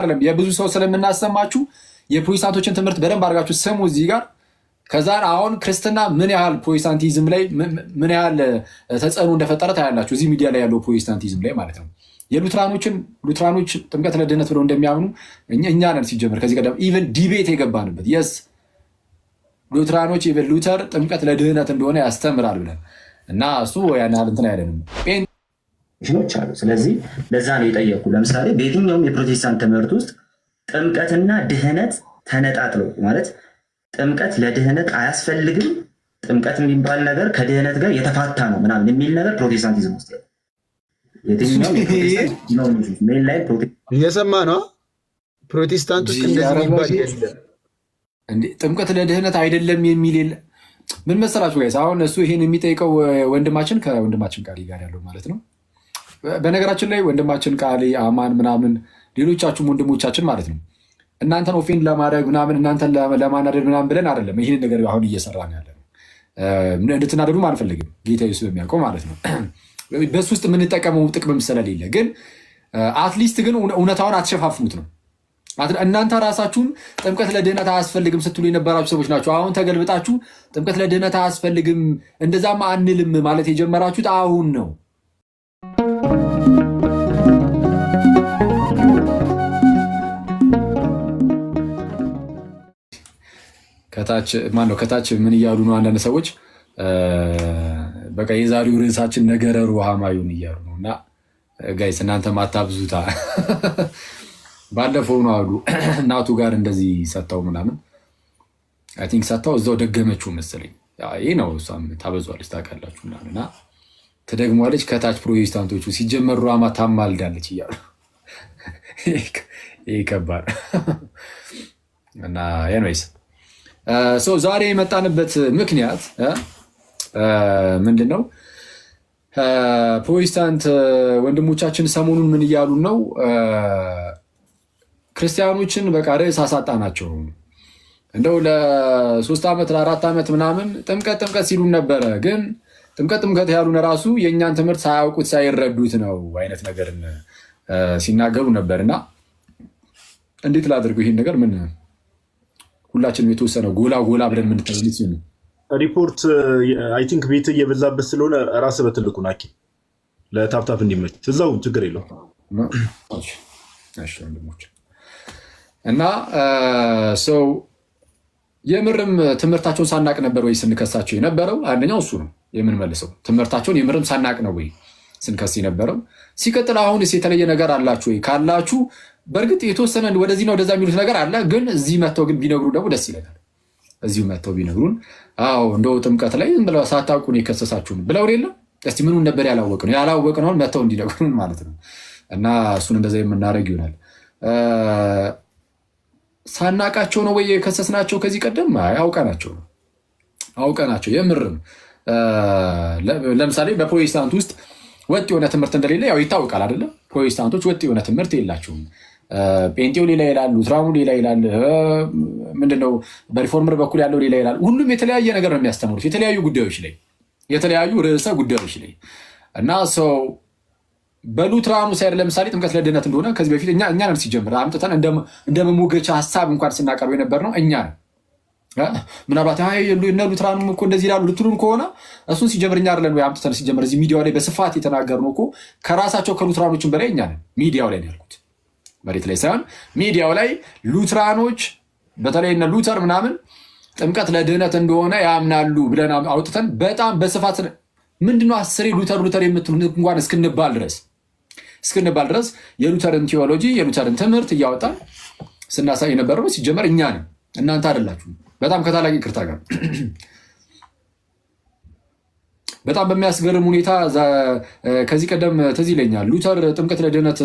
አይደለም የብዙ ሰው ስለምናሰማችሁ የፕሮቴስታንቶችን ትምህርት በደንብ አድርጋችሁ ስሙ እዚህ ጋር። ከዛ አሁን ክርስትና ምን ያህል ፕሮቴስታንቲዝም ላይ ምን ያህል ተጽዕኖ እንደፈጠረ ታያላችሁ እዚህ ሚዲያ ላይ ያለው ፕሮቴስታንቲዝም ላይ ማለት ነው። ሉትራኖች ጥምቀት ለድህነት ብለው እንደሚያምኑ እኛ ነን ሲጀምር ከዚህ ቀደም ኢቨን ዲቤት የገባንበት የስ ሉትራኖች ኢቨን ሉተር ጥምቀት ለድህነት እንደሆነ ያስተምራል ብለን እና እሱ ያን ያህል እንትን አይደለም አሉ። ስለዚህ ለዛ ነው የጠየቁ። ለምሳሌ በየትኛውም የፕሮቴስታንት ትምህርት ውስጥ ጥምቀትና ድህነት ተነጣጥለው ማለት ጥምቀት ለድህነት አያስፈልግም፣ ጥምቀት የሚባል ነገር ከድህነት ጋር የተፋታ ነው ምናምን የሚል ነገር ፕሮቴስታንቲዝም ውስጥ እየሰማ ነው። ፕሮቴስታንት ውስጥ እንደዚህ የሚባል ጥምቀት ለድህነት አይደለም የሚል የለ። ምን መሰላችሁ ጋይስ፣ አሁን እሱ ይሄን የሚጠይቀው ወንድማችን ከወንድማችን ቃሊ ጋር ያለው ማለት ነው። በነገራችን ላይ ወንድማችን ቃሊ አማን ምናምን ሌሎቻችሁም ወንድሞቻችን ማለት ነው እናንተን ኦፌንድ ለማድረግ ምናምን እናንተን ለማናደድ ምናምን ብለን አይደለም ይህን ነገር አሁን እየሰራን ያለ ነው። እንድትናደዱም አንፈልግም፣ ጌታ ኢየሱስ በሚያውቀው ማለት ነው። በሱ ውስጥ የምንጠቀመው ጥቅምም ስለሌለ ግን አትሊስት ግን እውነታውን አትሸፋፍኑት ነው። እናንተ ራሳችሁም ጥምቀት ለድህነት አያስፈልግም ስትሉ የነበራችሁ ሰዎች ናቸው። አሁን ተገልብጣችሁ ጥምቀት ለድህነት አያስፈልግም እንደዛም አንልም ማለት የጀመራችሁት አሁን ነው። ከታች ምን እያሉ ነው አንዳንድ ሰዎች በቃ የዛሬው ርዕሳችን ነገረ ሩሃማዩን እያሉ ነው። እና ጋይስ እናንተ ማታብዙታ ባለፈው ነው አሉ እናቱ ጋር እንደዚህ ሰጥተው ምናምን አይ ቲንክ ሰጥተው እዛው ደገመችው መሰለኝ። ይህ ነው እሷም ታበዟለች ታውቃላችሁ ምናምን እና ትደግሟለች። ከታች ፕሮቴስታንቶቹ ሲጀመር ሩሃማ ታማልዳለች እያሉ ይህ ከባድ እና ኤኒዌይስ ዛሬ የመጣንበት ምክንያት ምንድን ነው? ፕሮቴስታንት ወንድሞቻችን ሰሞኑን ምን እያሉ ነው? ክርስቲያኖችን በቃ ርዕስ አሳጣናቸው። እንደው ለ3 ዓመት ለ4 ዓመት ምናምን ጥምቀት ሲሉን ነበረ፣ ግን ጥምቀት ያሉን ራሱ የእኛን ትምህርት ሳያውቁት ሳይረዱት ነው አይነት ነገርን ሲናገሩ ነበር። እና እንዴት ላድርገው ይህን ነገር ምን ሁላችንም የተወሰነ ጎላ ብለን የምንተዝልት ነው። ሪፖርት አይ ቲንክ ቤት እየበዛበት ስለሆነ ራስ በትልቁ ናኪ ለታፕታፕ እንዲመች እዛው ችግር የለው እና ሰው የምርም ትምህርታቸውን ሳናቅ ነበር ወይ ስንከሳቸው የነበረው? አንደኛው እሱ ነው የምንመልሰው። ትምህርታቸውን የምርም ሳናቅ ነው ወይ ስንከስ የነበረው? ሲቀጥል አሁንስ የተለየ ነገር አላችሁ ወይ? ካላችሁ በእርግጥ የተወሰነ ወደዚህ ነው ወደዛ የሚሉት ነገር አለ። ግን እዚህ መጥተው ግን ቢነግሩ ደግሞ ደስ ይለናል። እዚሁ መጥተው ቢነግሩን አዎ እንደው ጥምቀት ላይ ብለው ሳታውቁ ነው የከሰሳችሁን ብለው የለም። እስቲ ምኑን ነበር ያላወቅነውን መጥተው እንዲነግሩን ማለት ነው። እና እሱን እንደዛ የምናደርግ ይሆናል። ሳናቃቸው ነው ወይ የከሰስናቸው? ከዚህ ቀደም አውቀናቸው የምርም ለምሳሌ በፕሮቴስታንት ውስጥ ወጥ የሆነ ትምህርት እንደሌለ ያው ይታወቃል አይደለም? ፕሮቴስታንቶች ወጥ የሆነ ትምህርት የላቸውም። ጴንጤው ሌላ ይላል፣ ሉትራኑ ሌላ ይላል፣ ምንድነው በሪፎርመር በኩል ያለው ሌላ ይላል። ሁሉም የተለያየ ነገር ነው የሚያስተምሩት የተለያዩ ጉዳዮች ላይ የተለያዩ ርዕሰ ጉዳዮች ላይ እና ሰው በሉትራኑ ሳይድ ለምሳሌ ጥምቀት ለድህነት እንደሆነ ከዚህ በፊት እኛ ነን ሲጀምር አምጥተን እንደ መሞገቻ ሀሳብ እንኳን ስናቀርብ የነበር ነው እኛ ነን። ምናልባት እነ ሉትራኑም እኮ እንደዚህ ይላሉ ልትሉን ከሆነ እሱን ሲጀምር እኛ አይደለን ወይ አምጥተን ሲጀምር እዚህ ሚዲያው ላይ በስፋት የተናገርነው እኮ ከራሳቸው ከሉትራኖችን በላይ እኛ ነን። ሚዲያው ላይ ያልኩት መሬት ላይ ሳይሆን ሚዲያው ላይ ሉትራኖች በተለይ እነ ሉተር ምናምን ጥምቀት ለድህነት እንደሆነ ያምናሉ ብለን አውጥተን በጣም በስፋት ምንድነው 10 ሉተር የምትሉ እንኳን እስክንባል ድረስ የሉተርን ቴዎሎጂ የሉተርን ትምህርት እያወጣን ስናሳይ የነበረው ሲጀመር እኛ ነን፣ እናንተ አይደላችሁም። በጣም ከታላቅ ይቅርታ ጋር በጣም በሚያስገርም ሁኔታ ከዚህ ቀደም ትዝ ይለኛል ሉተር ጥምቀት ለድህነት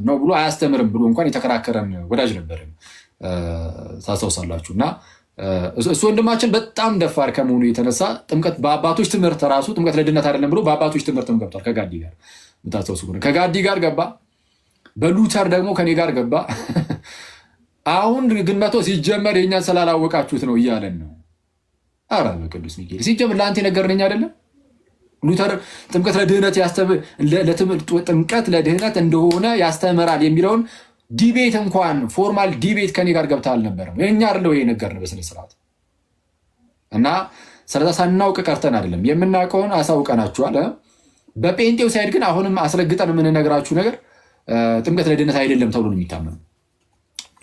ነው ብሎ አያስተምርም ብሎ እንኳን የተከራከረን ወዳጅ ነበርን ታስታውሳላችሁ። እና እሱ ወንድማችን በጣም ደፋር ከመሆኑ የተነሳ ጥምቀት በአባቶች ትምህርት ራሱ ጥምቀት ለድህነት አይደለም ብሎ በአባቶች ትምህርትም ገብቷል። ከጋዲ ጋር ምታስታውሱ ከጋዲ ጋር ገባ፣ በሉተር ደግሞ ከኔ ጋር ገባ። አሁን ግን መቶ ሲጀመር የእኛን ስላላወቃችሁት ነው እያለን ነው። ኧረ በቅዱስ ሚካኤል ሲጀምር ለአንተ ነገርነኝ አይደለም ሉተር ጥምቀት ለድህነት ጥምቀት ለድህነት እንደሆነ ያስተምራል የሚለውን ዲቤት እንኳን ፎርማል ዲቤት ከኔ ጋር ገብተህ አልነበረም። የእኛ አይደለው ይሄ ነገር ነው በስነ ስርዓት እና ስለዛ ሳናውቅ ቀርተን አይደለም የምናውቀውን አሳውቀናችኋል። በጴንጤው ሳይድ ግን አሁንም አስረግጠን የምንነግራችሁ ነገር ጥምቀት ለድህነት አይደለም ተብሎ ነው የሚታመነው።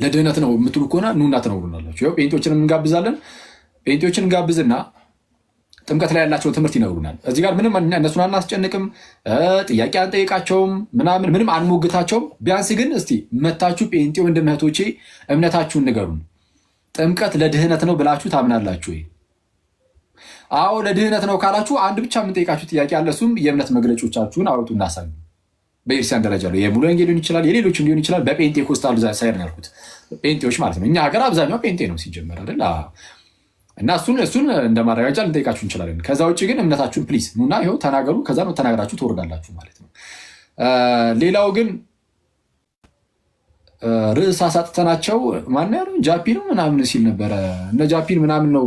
ለድህነት ነው የምትሉ ከሆነ ኑና ትነግሩናላችሁ። ያው ጴንጤዎችን እንጋብዛለን። ጴንጤዎችን እንጋብዝና ጥምቀት ላይ ያላቸውን ትምህርት ይነግሩናል። እዚህ ጋር ምንም እነሱን አናስጨንቅም፣ ጥያቄ አንጠይቃቸውም፣ ምንም አንሞግታቸውም። ቢያንስ ግን እስቲ መታችሁ ጴንጤ ወንድም እህቶቼ እምነታችሁን ንገሩን። ጥምቀት ለድህነት ነው ብላችሁ ታምናላችሁ ወይ? አዎ ለድህነት ነው ካላችሁ አንድ ብቻ የምንጠይቃችሁ ጥያቄ አለ። እሱም የእምነት መግለጫዎቻችሁን አውጡ እናሳዩ። በቤተክርስቲያን ደረጃ ነው የሙሉ ወንጌል ሊሆን ይችላል፣ የሌሎችም ሊሆን ይችላል። በጴንጤኮስታል ሳይድ ነው ያልኩት፣ ጴንጤዎች ማለት ነው። እኛ ሀገር አብዛኛው ጴንጤ ነው ሲጀመር አይደል? እና እሱን እንደ ማረጋገጫ ልንጠይቃችሁ እንችላለን። ከዛ ውጭ ግን እምነታችሁን ፕሊዝ ኑና ይኸው ተናገሩ። ከዛ ነው ተናገራችሁ ትወርዳላችሁ ማለት ነው። ሌላው ግን ርዕስ አሳጥተናቸው ማን ያለው ጃፒ ነው ምናምን ሲል ነበረ። እነ ጃፒን ምናምን ነው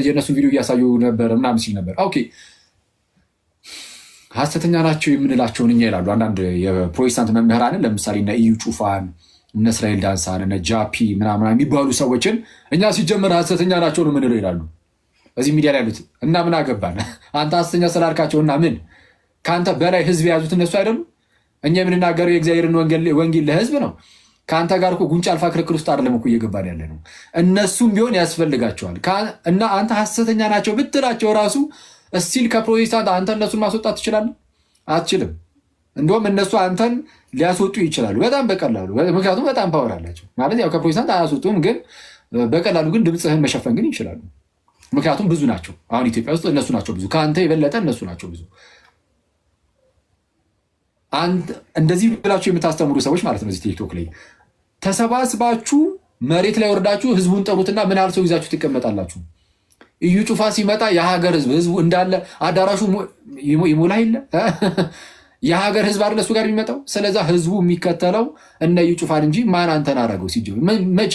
የእነሱ ቪዲዮ እያሳዩ ነበረ ምናምን ሲል ነበር። ኦኬ ሐሰተኛ ናቸው የምንላቸውን እኛ ይላሉ አንዳንድ የፕሮቴስታንት መምህራንን፣ ለምሳሌ እነ ኢዩ ጩፋን፣ እነ እስራኤል ዳንሳን፣ እነ ጃፒ ምናምን የሚባሉ ሰዎችን እኛ ሲጀመር ሐሰተኛ ናቸው ነው ምንለው ይላሉ እዚህ ሚዲያ ላይ ያሉት። እና ምን አገባን አንተ ሐሰተኛ ስላልካቸው እና ምን ከአንተ በላይ ህዝብ የያዙት እነሱ አይደሉም? እኛ የምንናገረው የእግዚአብሔርን ወንጌል ለህዝብ ነው። ከአንተ ጋር እኮ ጉንጫ አልፋ ክርክር ውስጥ አይደለም እኮ እየገባን ያለ ነው። እነሱም ቢሆን ያስፈልጋቸዋል። እና አንተ ሐሰተኛ ናቸው ብትላቸው ራሱ እስቲል ከፕሮቴስታንት አንተ እነሱን ማስወጣት ትችላለህ? አትችልም። እንደውም እነሱ አንተን ሊያስወጡ ይችላሉ በጣም በቀላሉ። ምክንያቱም በጣም ፓወር አላቸው ማለት ያው ከፕሮቴስታንት አያስወጡም፣ ግን በቀላሉ ግን ድምፅህን መሸፈን ግን ይችላሉ። ምክንያቱም ብዙ ናቸው። አሁን ኢትዮጵያ ውስጥ እነሱ ናቸው ብዙ፣ ከአንተ የበለጠ እነሱ ናቸው ብዙ። እንደዚህ ብላችሁ የምታስተምሩ ሰዎች ማለት ነው እዚህ ቲክቶክ ላይ ተሰባስባችሁ መሬት ላይ ወርዳችሁ ህዝቡን ጠሩትና ምን ያህል ሰው ይዛችሁ ትቀመጣላችሁ? እዩ ጩፋ ሲመጣ የሀገር ህዝቡ እንዳለ አዳራሹ ይሞላ የለ የሀገር ህዝብ አይደል እሱ ጋር የሚመጣው። ስለዛ ህዝቡ የሚከተለው እነ እዩ ጩፋን እንጂ ማን አንተን አደረገው? ሲጀመር መች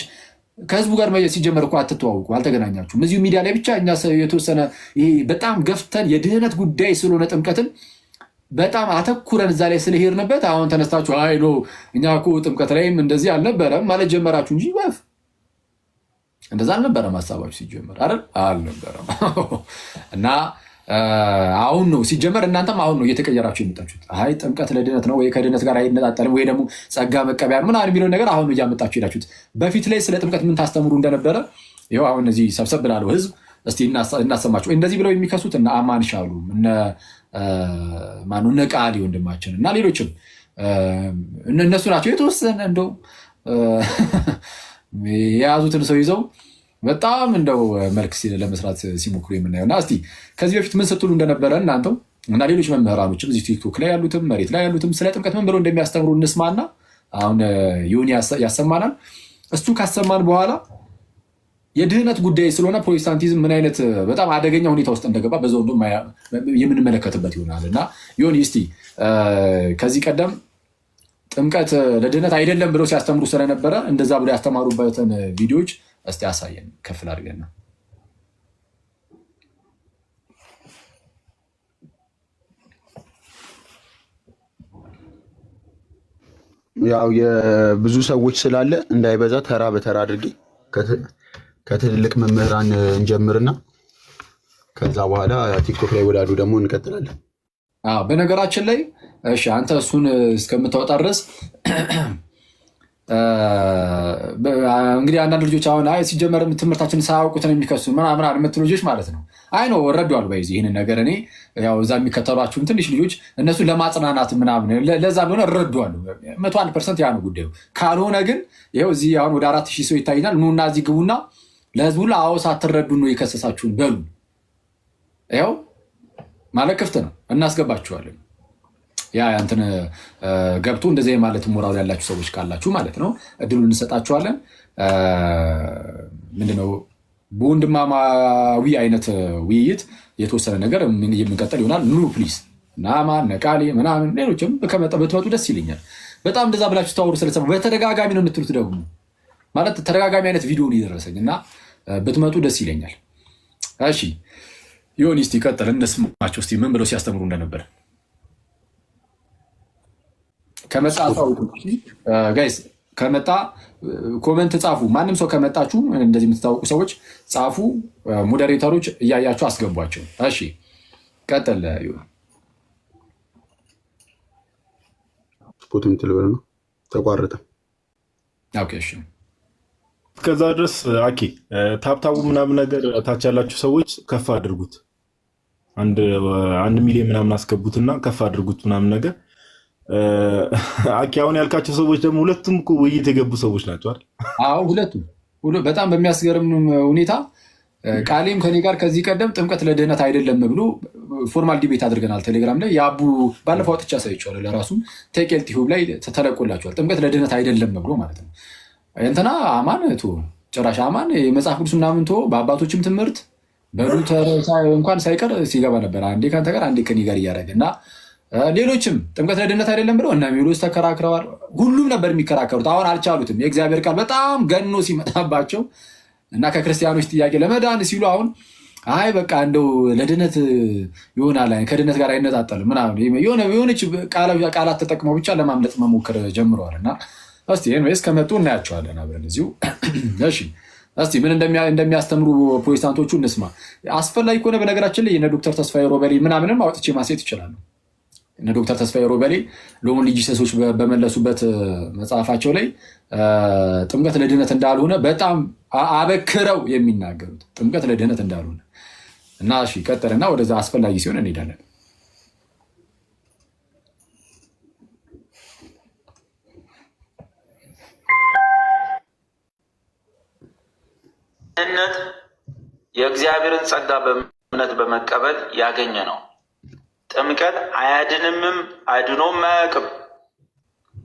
ከህዝቡ ጋር ሲጀመር እኮ አትተዋውቁ፣ አልተገናኛችሁም። እዚሁ ሚዲያ ላይ ብቻ እኛ የተወሰነ ይሄ በጣም ገፍተን የድህነት ጉዳይ ስለሆነ ጥምቀትን በጣም አተኩረን እዛ ላይ ስለሄድንበት አሁን ተነስታችሁ አይ ኖ እኛ እኮ ጥምቀት ላይም እንደዚህ አልነበረም ማለት ጀመራችሁ እንጂ ወፍ እንደዛ አልነበረም ሀሳባችሁ ሲጀመር አይደል? አልነበረም። እና አሁን ነው ሲጀመር እናንተም አሁን ነው እየተቀየራችሁ የመጣችሁት። አይ ጥምቀት ለድነት ነው ወይ ከድነት ጋር አይነጣጠልም ወይ ደግሞ ጸጋ መቀበያ ምናምን የሚለውን ነገር አሁን ነው እያመጣችሁ ሄዳችሁት። በፊት ላይ ስለ ጥምቀት ምን ታስተምሩ እንደነበረ ይኸው አሁን እዚህ ሰብሰብ ብላለው ህዝብ እስቲ እናሰማችሁ። እንደዚህ ብለው የሚከሱት እነ አማን ሻሉ እነ ቃሊ ወንድማችን እና ሌሎችም እነሱ ናቸው። የተወሰነ እንደው የያዙትን ሰው ይዘው በጣም እንደው መልክ ለመስራት ሲሞክሩ የምናየው እና እስቲ ከዚህ በፊት ምን ስትሉ እንደነበረ እናንተው እና ሌሎች መምህራኖችም እዚህ ቲክቶክ ላይ ያሉትም መሬት ላይ ያሉትም ስለ ጥምቀት ምን ብለው እንደሚያስተምሩ እንስማና አሁን ዮኒ ያሰማናል። እሱ ካሰማን በኋላ የድህነት ጉዳይ ስለሆነ ፕሮቴስታንቲዝም ምን አይነት በጣም አደገኛ ሁኔታ ውስጥ እንደገባ በዛው የምንመለከትበት ይሆናል እና ዮኒ እስቲ ከዚህ ቀደም ጥምቀት ለድህነት አይደለም ብለው ሲያስተምሩ ስለነበረ እንደዛ ብለው ያስተማሩበትን ቪዲዮዎች እስቲ አሳየን ከፍል አድርገን። ያው የብዙ ሰዎች ስላለ እንዳይበዛ ተራ በተራ አድርጌ ከትልልቅ መምህራን እንጀምርና ከዛ በኋላ ቲክቶክ ላይ ወዳሉ ደግሞ እንቀጥላለን። በነገራችን ላይ እሺ አንተ እሱን እስከምታወጣ ድረስ እንግዲህ አንዳንድ ልጆች አሁን አይ ሲጀመር ትምህርታችን ሳያውቁትን የሚከሱ ምናምን የምትሉ ልጆች ማለት ነው። አይ ነው ወረዷል በይዚ ይህንን ነገር እኔ ያው እዛ የሚከተሏችሁን ትንሽ ልጆች እነሱን ለማጽናናት ምናምን ለዛ ቢሆነ እረዷለሁ 101% ያ ነው ጉዳዩ። ካልሆነ ግን ይኸው እዚህ አሁን ወደ 4000 ሰው ይታይናል። ኑና እዚህ ግቡና ለህዝቡ አዎ ሳትረዱ ነው የከሰሳችሁን በሉ። ይኸው ማለት ክፍት ነው እናስገባችኋለን። ያ እንትን ገብቶ እንደዚህ ማለት ሞራል ያላችሁ ሰዎች ካላችሁ ማለት ነው እድሉን እንሰጣችኋለን። ምንድነው በወንድማማዊ አይነት ውይይት የተወሰነ ነገር የምንቀጥል ይሆናል። ኑ ፕሊዝ ናማ ነቃሌ ምናምን ሌሎችም ብትመጡ ደስ ይለኛል። በጣም እንደዛ ብላችሁ ታወሩ ስለሰማ በተደጋጋሚ ነው የምትሉት ደግሞ ማለት ተደጋጋሚ አይነት ቪዲዮ ነው የደረሰኝ እና ብትመጡ ደስ ይለኛል። እሺ ዮኒ እስቲ ቀጥል እንስማቸው እስቲ ምን ብለው ሲያስተምሩ እንደነበር ከመጣ ጋይስ ከመጣ ኮመንት ጻፉ። ማንም ሰው ከመጣችሁ እንደዚህ የምትታወቁ ሰዎች ጻፉ። ሞዴሬተሮች እያያችሁ አስገቧቸው። እሺ ቀጥል። ስፖርት የምትልበል ነው ተቋረጠ። ኦኬ እሺ። ከዛ ድረስ አኬ ታብታቡ ምናምን ነገር ታች ያላችሁ ሰዎች ከፍ አድርጉት። 1 ሚሊዮን ምናምን አስገቡትና ከፍ አድርጉት ምናምን ነገር። አኬ አሁን ያልካቸው ሰዎች ደግሞ ሁለቱም እኮ ውይይት የገቡ ሰዎች ናቸው አይደል? አዎ ሁለቱም በጣም በሚያስገርም ሁኔታ ቃሌም ከኔ ጋር ከዚህ ቀደም ጥምቀት ለድህነት አይደለም ብሎ ፎርማል ዲቤት አድርገናል ቴሌግራም ላይ። የአቡ ባለፈው አውጥቻ ሳይቻለ ለራሱ ቴቄል ቲዩብ ላይ ተለቆላቸዋል። ጥምቀት ለድህነት አይደለም ብሎ ማለት ነው። እንትና አማን ጭራሽ አማን የመጽሐፍ ቅዱስ ምናምን በአባቶችም ትምህርት በሉተር እንኳን ሳይቀር ሲገባ ነበር። አንዴ ከአንተ ጋር አንዴ ከኔ ጋር እያደረገ እና ሌሎችም ጥምቀት ለድህነት አይደለም ብለው እና ሜሎስ ተከራክረዋል። ሁሉም ነበር የሚከራከሩት። አሁን አልቻሉትም። የእግዚአብሔር ቃል በጣም ገኖ ሲመጣባቸው እና ከክርስቲያኖች ጥያቄ ለመዳን ሲሉ አሁን አይ በቃ እንደው ለድህነት ይሆናል ከድህነት ጋር አይነጣጠልም ምናምን የሆነች ቃላት ተጠቅመው ብቻ ለማምለጥ መሞከር ጀምረዋል። እና እስቲ ኤንዌይስ ከመጡ እናያቸዋለን አብረን እዚሁ። እሺ እስቲ ምን እንደሚያስተምሩ ፕሮቴስታንቶቹ እንስማ። አስፈላጊ ከሆነ በነገራችን ላይ እነ ዶክተር ተስፋዬ ሮበሌ ምናምንም አውጥቼ ማሴት ይችላሉ። እነ ዶክተር ተስፋዬ ሮበሌ ሎሞን ጂሰሶች በመለሱበት መጽሐፋቸው ላይ ጥምቀት ለድህነት እንዳልሆነ በጣም አበክረው የሚናገሩት ጥምቀት ለድህነት እንዳልሆነ እና እሺ ቀጥልና ወደዛ አስፈላጊ ሲሆን እንሄዳለን። ድህነት የእግዚአብሔርን ጸጋ በእምነት በመቀበል ያገኘ ነው። ጥምቀት አያድንምም፣ አድኖም አያውቅም።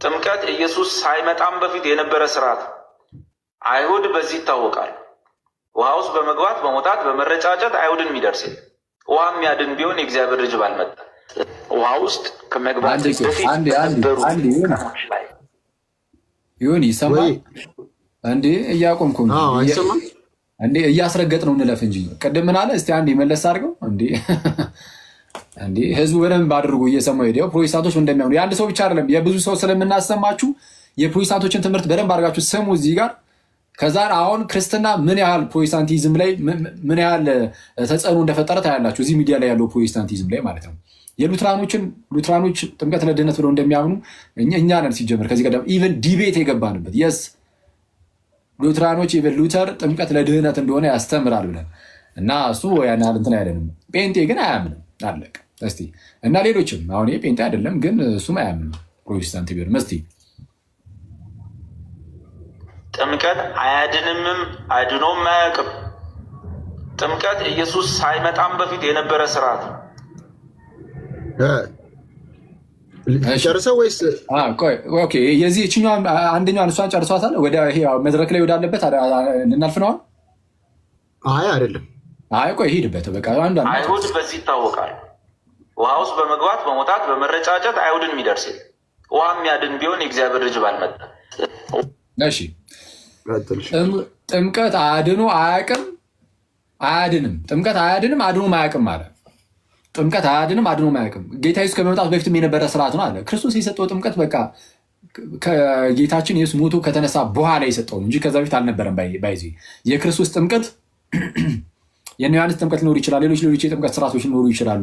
ጥምቀት ኢየሱስ ሳይመጣም በፊት የነበረ ስርዓት። አይሁድ በዚህ ይታወቃል። ውሃ ውስጥ በመግባት በመውጣት በመረጫጨት አይሁድን የሚደርስ ውሃ የሚያድን ቢሆን የእግዚአብሔር ልጅ ባልመጣ። ውሃ ውስጥ ከመግባት ይሁን ይሰማል እንዴ? እያቆምኩ እንዴ እያስረገጥ ነው እንለፍ እንጂ ቅድም ምን አለ? እስቲ አንዴ መለስ አድርገው እንዴ ህዝቡ በደንብ አድርጎ እየሰማው ሄደው ፕሮቴስታንቶች እንደሚያምኑ የአንድ ሰው ብቻ አይደለም የብዙ ሰው ስለምናሰማችሁ የፕሮቴስታንቶችን ትምህርት በደንብ አድርጋችሁ ስሙ እዚህ ጋር። ከዛ አሁን ክርስትና ምን ያህል ፕሮቴስታንቲዝም ላይ ምን ያህል ተጽዕኖ እንደፈጠረ ታያላችሁ እዚህ ሚዲያ ላይ ያለው ፕሮቴስታንቲዝም ላይ ማለት ነው። ሉትራኖች ጥምቀት ለድህነት ብለው እንደሚያምኑ እኛ ነን ሲጀምር ከዚህ ቀደም ኢቨን ዲቤት የገባንበት የስ ሉትራኖች ኢቨን ሉተር ጥምቀት ለድህነት እንደሆነ ያስተምራል ብለን እና እሱ ያን ያህል እንትን አይደለም። ጴንጤ ግን አያምንም አለቅ እስቲ እና ሌሎችም አሁን ጴንጤ አይደለም ግን እሱም አያምንም ፕሮቴስታንት ቢሆንም እስቲ ጥምቀት አያድንምም፣ አድኖም አያውቅም። ጥምቀት ኢየሱስ ሳይመጣም በፊት የነበረ ስርዓት። ጨርሰው ወይስ የዚህ እችኛዋ አንደኛዋን እሷን ጨርሷታል። ወደ ይሄ መድረክ ላይ ወዳለበት ልናልፍ ነዋል። አይ አይደለም፣ አይ ቆይ ሂድበት በቃ። አይሁድ በዚህ ይታወቃል። ውሃ ውስጥ በመግባት በመውጣት በመረጫጨት አይሁድን የሚደርስ ውሃ የሚያድን ቢሆን የእግዚአብሔር ልጅ ባልመጣ። እሺ ጥምቀት አድኖ አያውቅም፣ አያድንም። ጥምቀት አያድንም፣ አድኖም አያውቅም አለ። ጥምቀት አያድንም፣ አድኖም አያውቅም። ጌታ ኢየሱስ ከመምጣቱ በፊትም የነበረ ስርዓት ነው አለ። ክርስቶስ የሰጠው ጥምቀት በቃ ከጌታችን ኢየሱስ ሞቶ ከተነሳ በኋላ የሰጠው እንጂ ከዛ በፊት አልነበረም። ባይዚ የክርስቶስ ጥምቀት የእነ ዮሐንስ ጥምቀት ሊኖሩ ይችላል፣ ሌሎች የጥምቀት ስርዓቶች ሊኖሩ ይችላሉ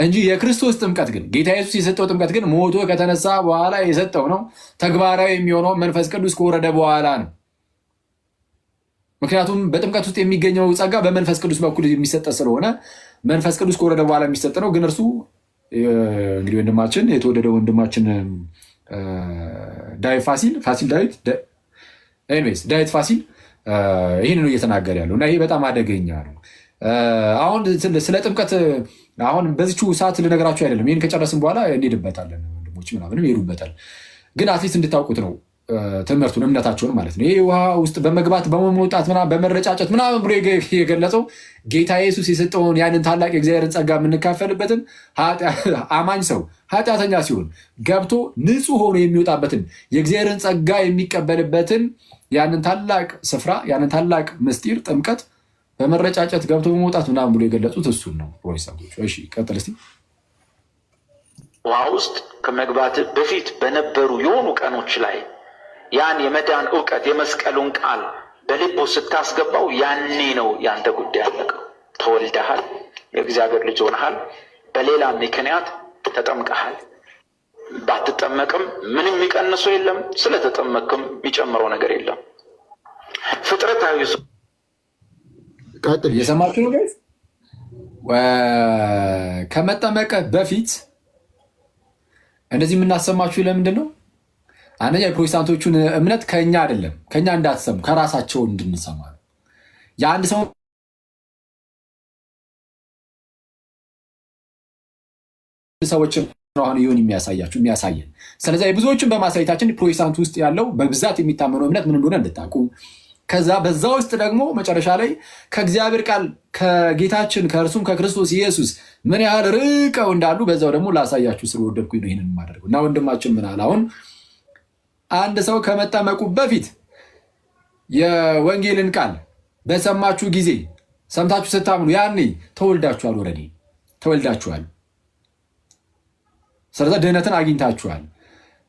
እንጂ የክርስቶስ ጥምቀት ግን ጌታ ኢየሱስ የሰጠው ጥምቀት ግን ሞቶ ከተነሳ በኋላ የሰጠው ነው። ተግባራዊ የሚሆነው መንፈስ ቅዱስ ከወረደ በኋላ ነው። ምክንያቱም በጥምቀት ውስጥ የሚገኘው ጸጋ በመንፈስ ቅዱስ በኩል የሚሰጠ ስለሆነ መንፈስ ቅዱስ ከወረደ በኋላ የሚሰጥ ነው። ግን እርሱ እንግዲህ ወንድማችን የተወደደ ወንድማችን ዳዊት ፋሲል ይህን ነው እየተናገረ ያለው እና ይሄ በጣም አደገኛ ነው። አሁን ስለ ጥምቀት አሁን በዚቹ ሰዓት ልነግራችሁ አይደለም። ይህን ከጨረስን በኋላ እንሄድበታለን። ወንድሞች ምናምንም ይሄዱበታል። ግን አትሊስት እንድታውቁት ነው ትምህርቱን እምነታቸውን ማለት ነው። ይሄ ውሃ ውስጥ በመግባት በመውጣት በመረጫጨት ምናምን ብሎ የገለጸው ጌታ ኢየሱስ የሰጠውን ያንን ታላቅ የእግዚአብሔርን ጸጋ የምንካፈልበትን አማኝ ሰው ኃጢአተኛ ሲሆን ገብቶ ንጹሕ ሆኖ የሚወጣበትን የእግዚአብሔርን ጸጋ የሚቀበልበትን ያንን ታላቅ ስፍራ ያንን ታላቅ ምስጢር ጥምቀት በመረጫጨት ገብቶ በመውጣት ምናምን ብሎ የገለጹት እሱን ነው ፕሮቴስታንቶች። እሺ ቀጥል እስኪ። ውሃ ውስጥ ከመግባት በፊት በነበሩ የሆኑ ቀኖች ላይ ያን የመዳን እውቀት የመስቀሉን ቃል በልቦ ስታስገባው ያኔ ነው ያንተ ጉዳይ ያለቀው። ተወልደሃል፣ የእግዚአብሔር ልጅ ሆነሃል። በሌላ ምክንያት ተጠምቀሃል። ባትጠመቅም ምንም የሚቀንሰው የለም፣ ስለተጠመቅም የሚጨምረው ነገር የለም። ፍጥረታዊ ቀጥል። እየሰማችሁ ነው ጋይስ? ከመጠመቅ በፊት እንደዚህ የምናሰማችሁ ለምንድን ነው? አንደኛ የፕሮቴስታንቶቹን እምነት ከኛ አይደለም፣ ከኛ እንዳትሰሙ ከራሳቸው እንድንሰማ ነው። የአንድ ሰው ሰዎችን አሁን ይሁን የሚያሳየን። ስለዚህ የብዙዎችን በማሳየታችን ፕሮቴስታንት ውስጥ ያለው በብዛት የሚታመነው እምነት ምን እንደሆነ እንድታውቁ፣ ከዛ በዛ ውስጥ ደግሞ መጨረሻ ላይ ከእግዚአብሔር ቃል ከጌታችን ከእርሱም ከክርስቶስ ኢየሱስ ምን ያህል ርቀው እንዳሉ በዛው ደግሞ ላሳያችሁ ስለወደድኩኝ ነው ይህንን የማደርገው። እና ወንድማችን ምን አለ? አሁን አንድ ሰው ከመጠመቁ በፊት የወንጌልን ቃል በሰማችሁ ጊዜ ሰምታችሁ ስታምኑ ያኔ ተወልዳችኋል፣ ኦልሬዲ ተወልዳችኋል። ስለዚህ ድህነትን አግኝታችኋል።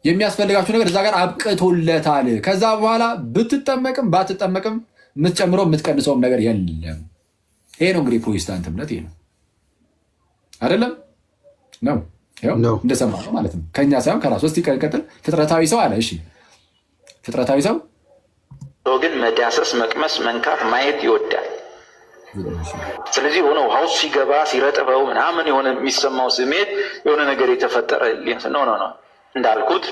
የሚያስፈልጋችሁ ነገር እዛ ጋር አብቅቶለታል። ከዛ በኋላ ብትጠመቅም ባትጠመቅም የምትጨምረው የምትቀንሰውም ነገር የለም። ይሄ ነው እንግዲህ ፕሮቴስታንት እምነት ይሄ ነው አይደለም? ነው እንደሰማ ነው ማለት ነው። ከኛ ሳይሆን ከራሱ ውስጥ ይቀጥል። ፍጥረታዊ ሰው አለ። እሺ ፍጥረታዊ ሰው ግን መዳሰስ፣ መቅመስ፣ መንካት፣ ማየት ይወዳል። ስለዚህ የሆነ ውሃው ሲገባ ሲረጥበው ምናምን የሆነ የሚሰማው ስሜት የሆነ ነገር የተፈጠረ ነው ነው እንዳልኩት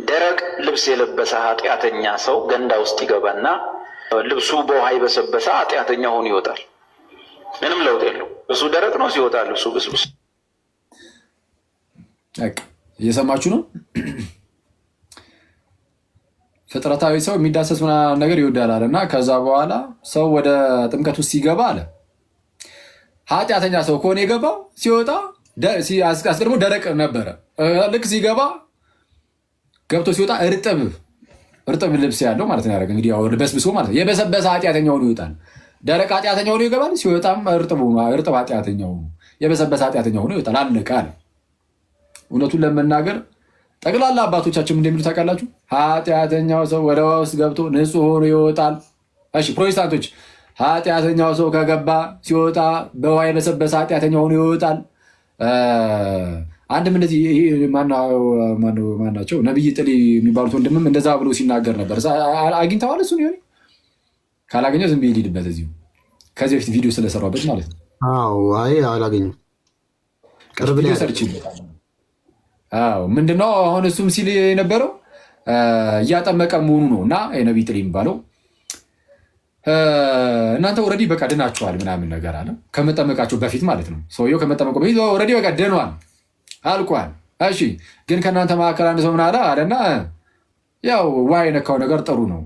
ደረቅ ልብስ የለበሰ ኃጢአተኛ ሰው ገንዳ ውስጥ ይገባና ልብሱ በውሃ የበሰበሰ ኃጢአተኛ ሆኖ ይወጣል። ምንም ለውጥ የለው። እሱ ደረቅ ነው፣ ሲወጣ ልብሱ ብስብስ። እየሰማችሁ ነው? ፍጥረታዊ ሰው የሚዳሰስ ነገር ይወዳል አለ እና ከዛ በኋላ ሰው ወደ ጥምቀት ውስጥ ሲገባ አለ ኃጢአተኛ ሰው ከሆነ የገባው ሲወጣ አስቀድሞ ደረቅ ነበረ። ልክ ሲገባ ገብቶ ሲወጣ እርጥብ ልብስ ያለው ማለት ነው ያደረገ እንግዲህ በስብሶ ማለት ነው። የበሰበሰ ኃጢአተኛ ሆኖ ይወጣል። ደረቅ ኃጢአተኛ ሆኖ ይገባል። ሲወጣም እርጥብ ኃጢአተኛ ሆኖ የበሰበሰ ኃጢአተኛ ሆኖ ይወጣል። አለቀ አለ። እውነቱን ለመናገር ጠቅላላ አባቶቻችን እንደሚሉ ታውቃላችሁ። ኃጢአተኛው ሰው ወደ ውሃ ውስጥ ገብቶ ንጹሕ ሆኖ ይወጣል። እሺ ፕሮቴስታንቶች ኃጢአተኛው ሰው ከገባ ሲወጣ በውሃ የበሰበሰ ኃጢአተኛ ሆኖ ይወጣል። አንድም እንደዚህ ማናቸው ነብይ ጥሊ የሚባሉት ወንድምም እንደዛ ብሎ ሲናገር ነበር። አግኝተዋል? እሱን ይሆን ካላገኘው ዝም ብዬ ልሂድበት እዚሁ ከዚህ በፊት ቪዲዮ ስለሰራበት ማለት ነው። አይ አላገኘም። ቅርብ ላይ ሰርች ይመጣል። ምንድነው አሁን እሱም ሲል የነበረው እያጠመቀ መሆኑ ነው። እና ነብይ ጥሊ የሚባለው እናንተ ኦልሬዲ በቃ ድናችኋል ምናምን ነገር አለ። ከመጠመቃቸው በፊት ማለት ነው። ሰውየው ከመጠመቁ በፊት ኦልሬዲ በቃ ድኗል፣ አልቋል። እሺ ግን ከእናንተ መካከል አንድ ሰው ምን አለ አለና ያው ውሃ የነካው ነገር ጥሩ ነው።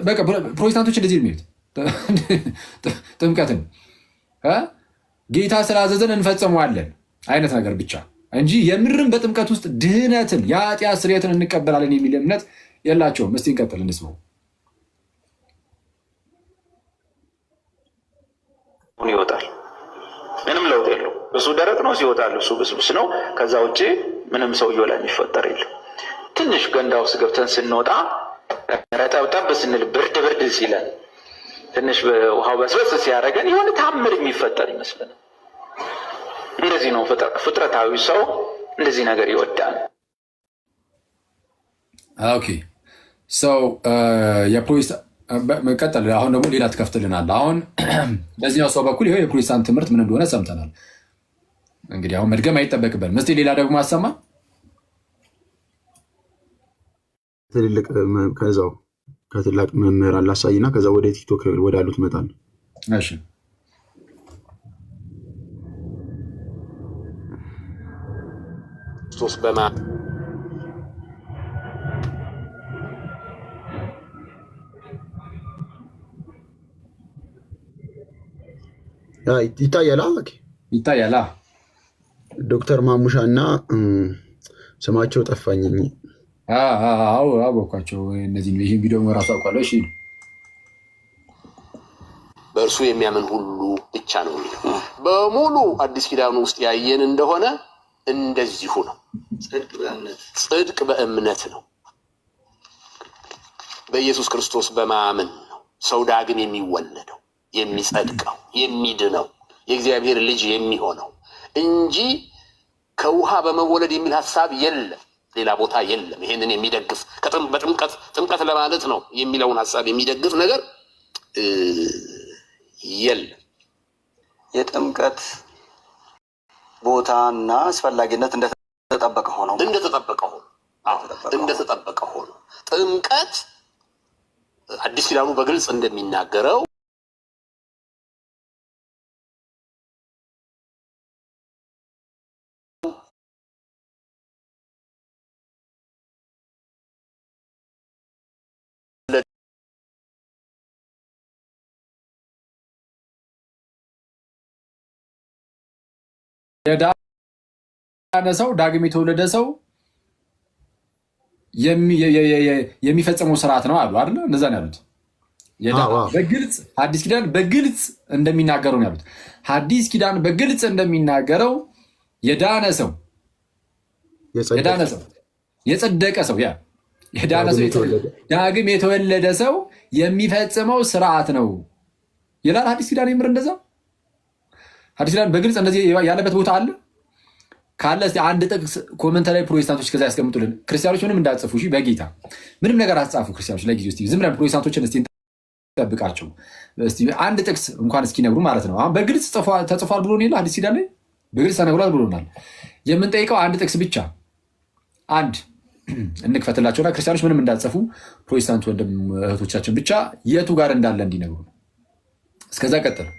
በቃ ፕሮቴስታንቶች እንደዚህ የሚሉት ጥምቀትን ጌታ ስላዘዘን እንፈጽመዋለን አይነት ነገር ብቻ እንጂ የምርም በጥምቀት ውስጥ ድህነትን የኃጢአት ስርየትን እንቀበላለን የሚል እምነት የላቸውም። እስቲ እንቀጥል እንስማው። ይወጣል። ምንም ለውጥ የለው። እሱ ደረቅ ነው፣ ሲወጣል እሱ ብስብስ ነው። ከዛ ውጭ ምንም ሰውየው ላይ የሚፈጠር የለም። ትንሽ ገንዳ ውስጥ ገብተን ስንወጣ ረጠብጠብ ስንል ብርድ ሲለን ትንሽ ውሃው በስበስ ሲያደርገን የሆነ ታምር የሚፈጠር ይመስለን። እንደዚህ ነው ፍጥረታዊ ሰው እንደዚህ ነገር ይወዳል። ኦኬ ሰው ቀጥል። አሁን ደግሞ ሌላ ትከፍትልናል። አሁን በዚህኛው ሰው በኩል ይኸው የፕሮቴስታንት ትምህርት ምን እንደሆነ ሰምተናል። እንግዲህ አሁን መድገም አይጠበቅበትም። እስኪ ሌላ ደግሞ አሰማ። ትልልቅ ከዛው ከትላቅ መምህራን ላሳይና ከዛ ወደ ቲክቶክ ወዳሉት እመጣለሁ። እሺ ክርስቶስ በማ ይታያል ይታያል። ዶክተር ማሙሻ እና ስማቸው ጠፋኝ። አወኳቸው። እነዚህ ይህ ቪዲዮ ራሱ አውቃለሁ። እሺ በእርሱ የሚያምን ሁሉ ብቻ ነው የሚለው በሙሉ አዲስ ኪዳኑ ውስጥ ያየን እንደሆነ እንደዚሁ ነው። ጽድቅ በእምነት ነው። በኢየሱስ ክርስቶስ በማመን ነው ሰው ዳግም የሚወለደው፣ የሚጸድቀው፣ የሚድነው፣ የእግዚአብሔር ልጅ የሚሆነው እንጂ ከውሃ በመወለድ የሚል ሀሳብ የለም፣ ሌላ ቦታ የለም። ይሄንን የሚደግፍ ጥምቀት ለማለት ነው የሚለውን ሀሳብ የሚደግፍ ነገር የለም። የጥምቀት ቦታና አስፈላጊነት እንደተጠበቀ ሆኖ ጥምቀት አዲስ ኪዳኑ በግልጽ እንደሚናገረው የዳነ ሰው ዳግም የተወለደ ሰው የሚፈጸመው ስርዓት ነው አሉ አይደል? እንደዛ ነው ያሉት። በግልጽ ሐዲስ ኪዳን በግልጽ እንደሚናገረው ነው ያሉት። ሐዲስ ኪዳን በግልጽ እንደሚናገረው የዳነ ሰው የጸደቀ ሰው የዳነ ሰው ዳግም የተወለደ ሰው የሚፈጽመው ስርዓት ነው ይላል ሐዲስ ኪዳን። ይምር እንደዛ ሐዲስ ኪዳን በግልጽ እንደዚህ ያለበት ቦታ አለ ካለ እስቲ አንድ ጥቅስ ኮመንት ላይ ፕሮቴስታንቶች ከዛ ያስቀምጡልን። ክርስቲያኖች ምንም እንዳትጽፉ እሺ፣ በጌታ ምንም ነገር አትጻፉ ክርስቲያኖች። ለጊዜው እስቲ ዝም ብለን ፕሮቴስታንቶችን እስቲ እንጠብቃቸው። እስቲ አንድ ጥቅስ እንኳን እስኪነግሩ ማለት ነው። አሁን በግልጽ ተጽፏል ብሎን የለ ሐዲስ ኪዳን ላይ በግልጽ ተነግሯል ብሎናል። የምንጠይቀው አንድ ጥቅስ ብቻ አንድ እንክፈትላቸውና ክርስቲያኖች ምንም እንዳትጽፉ ፕሮቴስታንት ወንድም እህቶቻችን ብቻ የቱ ጋር እንዳለ እንዲነግሩ። እስከዛ ቀጥል።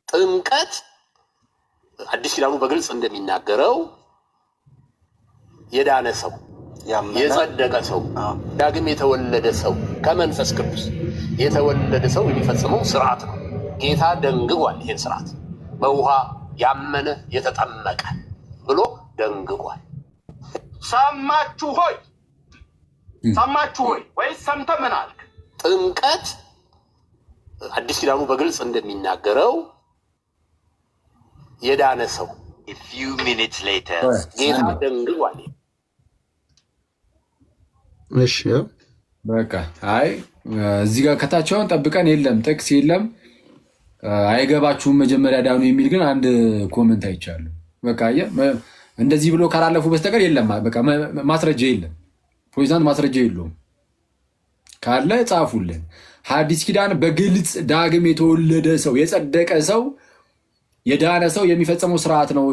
ጥምቀት አዲስ ኪዳኑ በግልጽ እንደሚናገረው የዳነ ሰው፣ የጸደቀ ሰው፣ ዳግም የተወለደ ሰው ከመንፈስ ቅዱስ የተወለደ ሰው የሚፈጽመው ስርዓት ነው። ጌታ ደንግጓል። ይህን ስርዓት በውሃ ያመነ የተጠመቀ ብሎ ደንግጓል። ሰማችሁ ሆይ ወይስ ሰምተህ ምን አልክ? ጥምቀት አዲስ ኪዳኑ በግልጽ እንደሚናገረው የዳነ ሰው ጌታ ደንግጓል። እሺ በቃ አይ እዚህ ጋር ከታቸውን ጠብቀን የለም ጥቅስ የለም አይገባችሁም መጀመሪያ ዳኑ የሚል ግን አንድ ኮመንት አይቻለሁ። በቃ እንደዚህ ብሎ ካላለፉ በስተቀር የለም። በቃ ማስረጃ የለም። ፕሮቴስታንት ማስረጃ የለውም። ካለ ጻፉልን። ሐዲስ ኪዳን በግልጽ ዳግም የተወለደ ሰው የጸደቀ ሰው የዳነ ሰው የሚፈጸመው ስርዓት ነው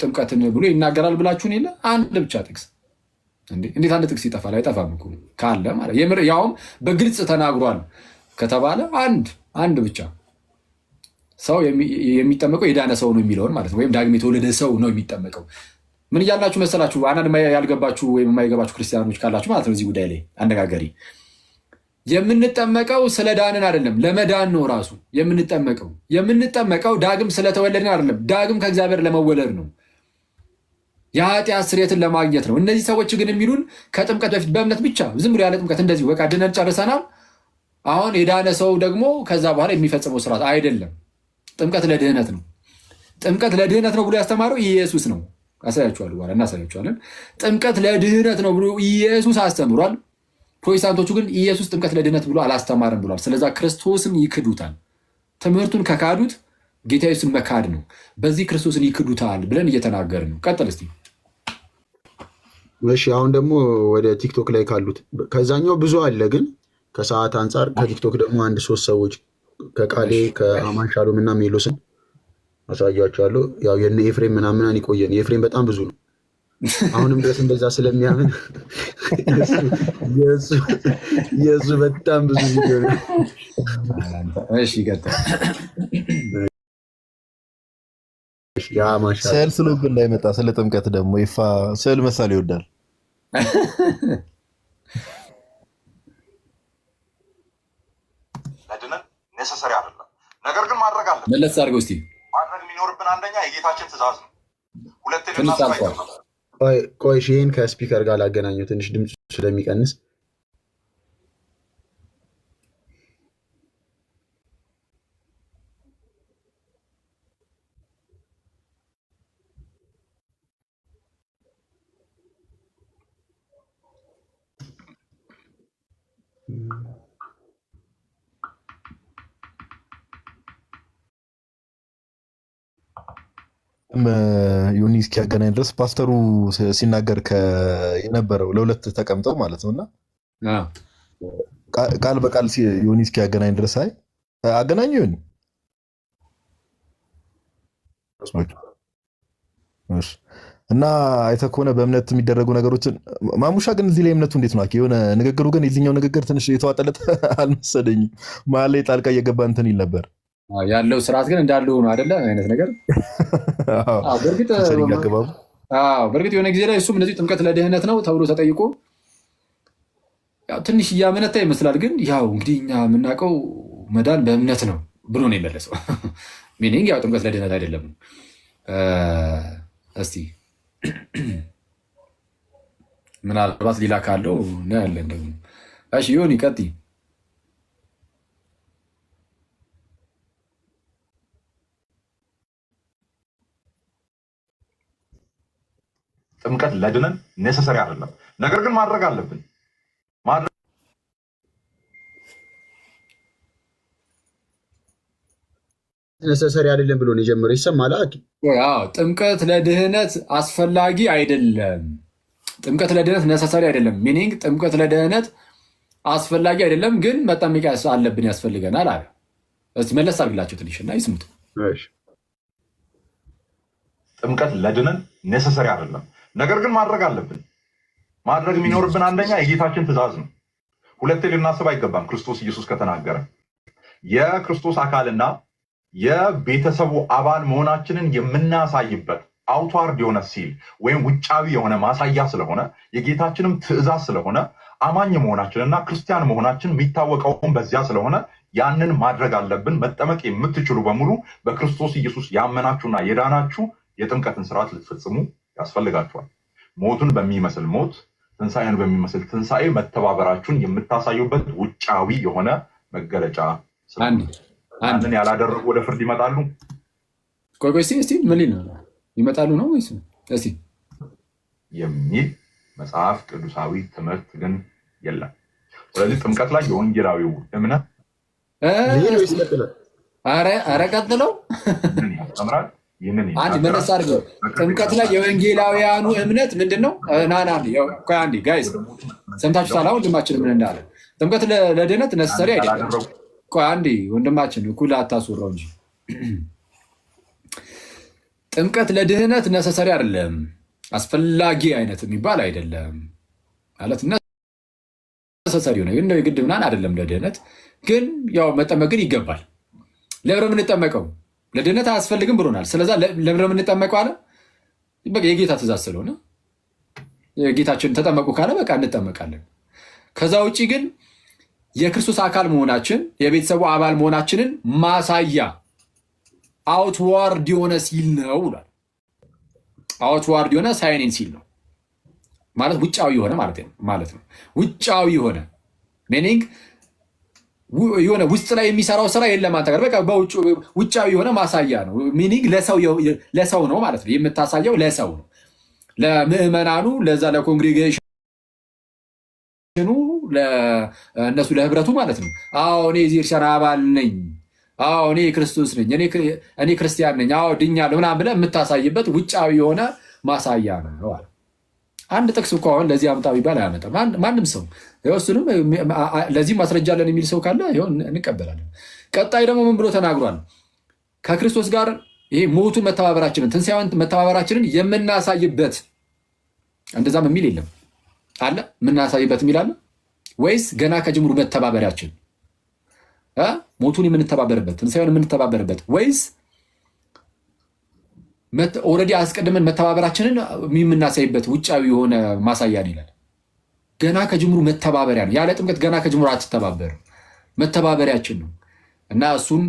ጥምቀትን ብሎ ይናገራል ብላችሁን የለ አንድ ብቻ ጥቅስ። እንዴት አንድ ጥቅስ ይጠፋል? አይጠፋም እኮ ካለ ማለት የምር ያውም በግልጽ ተናግሯል ከተባለ አንድ ብቻ ሰው የሚጠመቀው የዳነ ሰው ነው የሚለውን ማለት ነው። ወይም ዳግም የተወለደ ሰው ነው የሚጠመቀው። ምን እያላችሁ መሰላችሁ? አንዳንድ ያልገባችሁ ወይም የማይገባችሁ ክርስቲያኖች ካላችሁ ማለት ነው እዚህ ጉዳይ ላይ አነጋገሪ የምንጠመቀው ስለ ዳንን አይደለም፣ ለመዳን ነው ራሱ የምንጠመቀው ዳግም ስለተወለድን አይደለም፣ ዳግም ከእግዚአብሔር ለመወለድ ነው፣ የኃጢአት ስርየትን ለማግኘት ነው። እነዚህ ሰዎች ግን የሚሉን ከጥምቀት በፊት በእምነት ብቻ ዝም ብሎ ያለ ጥምቀት እንደዚሁ በቃ ድነን ጨርሰናል። አሁን የዳነ ሰው ደግሞ ከዛ በኋላ የሚፈጽመው ስርዓት አይደለም። ጥምቀት ለድህነት ነው። ጥምቀት ለድህነት ነው ብሎ ያስተማረው ኢየሱስ ነው። አሳያችኋለሁ፣ በኋላ እናሳያችኋለን። ጥምቀት ለድህነት ነው ብሎ ኢየሱስ አስተምሯል። ፕሮቴስታንቶቹ ግን ኢየሱስ ጥምቀት ለድህነት ብሎ አላስተማርም ብሏል። ስለዛ ክርስቶስን ይክዱታል። ትምህርቱን ከካዱት ጌታ ኢየሱስን መካድ ነው። በዚህ ክርስቶስን ይክዱታል ብለን እየተናገርን ነው። ቀጥል እስቲ። እሺ አሁን ደግሞ ወደ ቲክቶክ ላይ ካሉት ከዛኛው ብዙ አለ፣ ግን ከሰዓት አንጻር ከቲክቶክ ደግሞ አንድ 3 ሰዎች ከቃሌ ከአማን ሻሎም እና ሜሎስን አሳያቸዋለሁ። ያው የነ ኤፍሬም ምናምን ይቆየን። የኤፍሬም በጣም ብዙ ነው። አሁንም ድረስ እንደዛ ስለሚያምን የእሱ በጣም ብዙ ቪዲዮ ነው። እሺ ይቀጥል። ስዕል ስሎብን እንዳይመጣ ስለ ጥምቀት ደግሞ ይፋ ስዕል መሳል ይወዳል። ለድነን ኔሰሰሪ አይደለም፣ ነገር ግን ማድረግ አለ። መለስ አድርገው እስቲ። ማድረግ የሚኖርብን አንደኛ የጌታችን ትእዛዝ ነው። ሁለተኛ ቆይ ይህን ከስፒከር ጋር ላገናኘው ትንሽ ድምፅ ስለሚቀንስ ዮኒ እስኪያገናኝ ድረስ ፓስተሩ ሲናገር የነበረው ለሁለት ተቀምጠው ማለት ነውና ቃል በቃል ዮኒ እስኪያገናኝ ድረስ አገናኙ ዮኒ እና አይተህ ከሆነ በእምነት የሚደረጉ ነገሮችን ማሙሻ ግን እዚህ ላይ እምነቱ እንዴት ነው? የሆነ ንግግሩ ግን የዚህኛው ንግግር ትንሽ የተዋጠለት አልመሰለኝም። መሀል ላይ ጣልቃ እየገባ እንትን ይል ነበር። ያለው ስርዓት ግን እንዳለው ነው አይደለ? አይነት ነገር በእርግጥ የሆነ ጊዜ ላይ እሱም እነዚህ ጥምቀት ለድህነት ነው ተብሎ ተጠይቆ ትንሽ እያመነታ ይመስላል። ግን ያው እንግዲህ እኛ የምናውቀው መዳን በእምነት ነው ብሎ ነው የመለሰው። ሚኒንግ ያው ጥምቀት ለድህነት አይደለም። እስቲ ምናልባት ሌላ ካለው ነው ያለን ደግሞ። እሺ ዮኒ ቀጥይ። ጥምቀት ለድነን ኔሰሰሪ አይደለም፣ ነገር ግን ማድረግ አለብን። ነሰሰሪ አይደለም ብሎ ነው የጀመረው። ይሰማል። ጥምቀት ለድህነት አስፈላጊ አይደለም። ጥምቀት ለድህነት ነሰሰሪ አይደለም። ሚኒንግ ጥምቀት ለድህነት አስፈላጊ አይደለም፣ ግን መጠመቂያ አለብን፣ ያስፈልገናል አለ። እስቲ መለስ አድርግላቸው ትንሽና ይስሙት። ጥምቀት ለድነን ኔሰሰሪ አይደለም፣ ነገር ግን ማድረግ አለብን። ማድረግ የሚኖርብን አንደኛ የጌታችን ትእዛዝ ነው። ሁለቴ ልናስብ አይገባም። ክርስቶስ ኢየሱስ ከተናገረ የክርስቶስ አካልና የቤተሰቡ አባል መሆናችንን የምናሳይበት አውትዋርድ የሆነ ሲል ወይም ውጫዊ የሆነ ማሳያ ስለሆነ የጌታችንም ትእዛዝ ስለሆነ አማኝ መሆናችንና ክርስቲያን መሆናችን የሚታወቀውን በዚያ ስለሆነ ያንን ማድረግ አለብን። መጠመቅ የምትችሉ በሙሉ በክርስቶስ ኢየሱስ ያመናችሁና የዳናችሁ የጥምቀትን ስርዓት ልትፈጽሙ ያስፈልጋችኋል። ሞቱን በሚመስል ሞት፣ ትንሣኤን በሚመስል ትንሣኤ መተባበራችሁን የምታሳዩበት ውጫዊ የሆነ መገለጫ ያንን ያላደረጉ ወደ ፍርድ ይመጣሉ። ቆይ እስቲ ምን ይመጣሉ ነው ወይስ እስቲ የሚል መጽሐፍ ቅዱሳዊ ትምህርት ግን የለም። ስለዚህ ጥምቀት ላይ የወንጌላዊው እምነት ኧረ ቀጥለው ያስተምራል። አንድ መለስ አድርገው ጥምቀት ላይ የወንጌላውያኑ እምነት ምንድን ነው? አንዴ ጋይስ ሰምታችሁታል። ወንድማችን ምን እንዳለ ጥምቀት ለድህነት ነሰሰሪ አይደለም። አንዴ ወንድማችን እኩል አታስወራው እንጂ ጥምቀት ለድህነት ነሰሰሪ አይደለም፣ አስፈላጊ አይነት የሚባል አይደለም ማለት ነሰሰሪ ሆነ ግን የግድ ምናምን አይደለም ለድህነት። ግን ያው መጠመቅ ግን ይገባል። ለምን የምንጠመቀው? ለድህነት አያስፈልግም ብሎናል። ስለዛ ለምን የምንጠመቀው አለ? በቃ የጌታ ትእዛዝ ስለሆነ የጌታችን ተጠመቁ ካለ በቃ እንጠመቃለን። ከዛ ውጭ ግን የክርስቶስ አካል መሆናችን የቤተሰቡ አባል መሆናችንን ማሳያ አውትዋርድ የሆነ ሲል ነው ብሏል። አውትዋርድ የሆነ ሳይኒን ሲል ነው ማለት ውጫዊ የሆነ ማለት ነው። ውጫዊ የሆነ ሚኒንግ የሆነ ውስጥ ላይ የሚሰራው ስራ የለም። አንተ ጋር በቃ ውጫዊ የሆነ ማሳያ ነው። ሚኒንግ ለሰው ነው ማለት ነው። የምታሳየው ለሰው ነው፣ ለምዕመናኑ፣ ለዛ ለኮንግሪጌሽኑ፣ ለእነሱ ለህብረቱ ማለት ነው። እኔ የዚህ ክርስቲያን አባል ነኝ፣ እኔ ክርስቶስ ነኝ፣ እኔ ክርስቲያን ነኝ፣ ድኛለሁ ምናምን ብለህ የምታሳይበት ውጫዊ የሆነ ማሳያ ነው። አንድ ጥቅስ እኮ አሁን ለዚህ አምጣ ቢባል አያመጣም ማንም ሰው። እሱንም ለዚህ ማስረጃ አለን የሚል ሰው ካለ እንቀበላለን። ቀጣይ ደግሞ ምን ብሎ ተናግሯል? ከክርስቶስ ጋር ይሄ ሞቱን መተባበራችንን፣ ትንሣኤውን መተባበራችንን የምናሳይበት እንደዛም የሚል የለም አለ። የምናሳይበት የሚል አለ ወይስ ገና ከጅምሩ መተባበሪያችን ሞቱን የምንተባበርበት ትንሣኤውን የምንተባበርበት ወይስ ኦልሬዲ አስቀድመን መተባበራችንን የምናሳይበት ውጫዊ የሆነ ማሳያን ይላል። ገና ከጅምሩ መተባበሪያ ነው። ያለ ጥምቀት ገና ከጅምሩ አትተባበርም፣ መተባበሪያችን ነው እና እሱን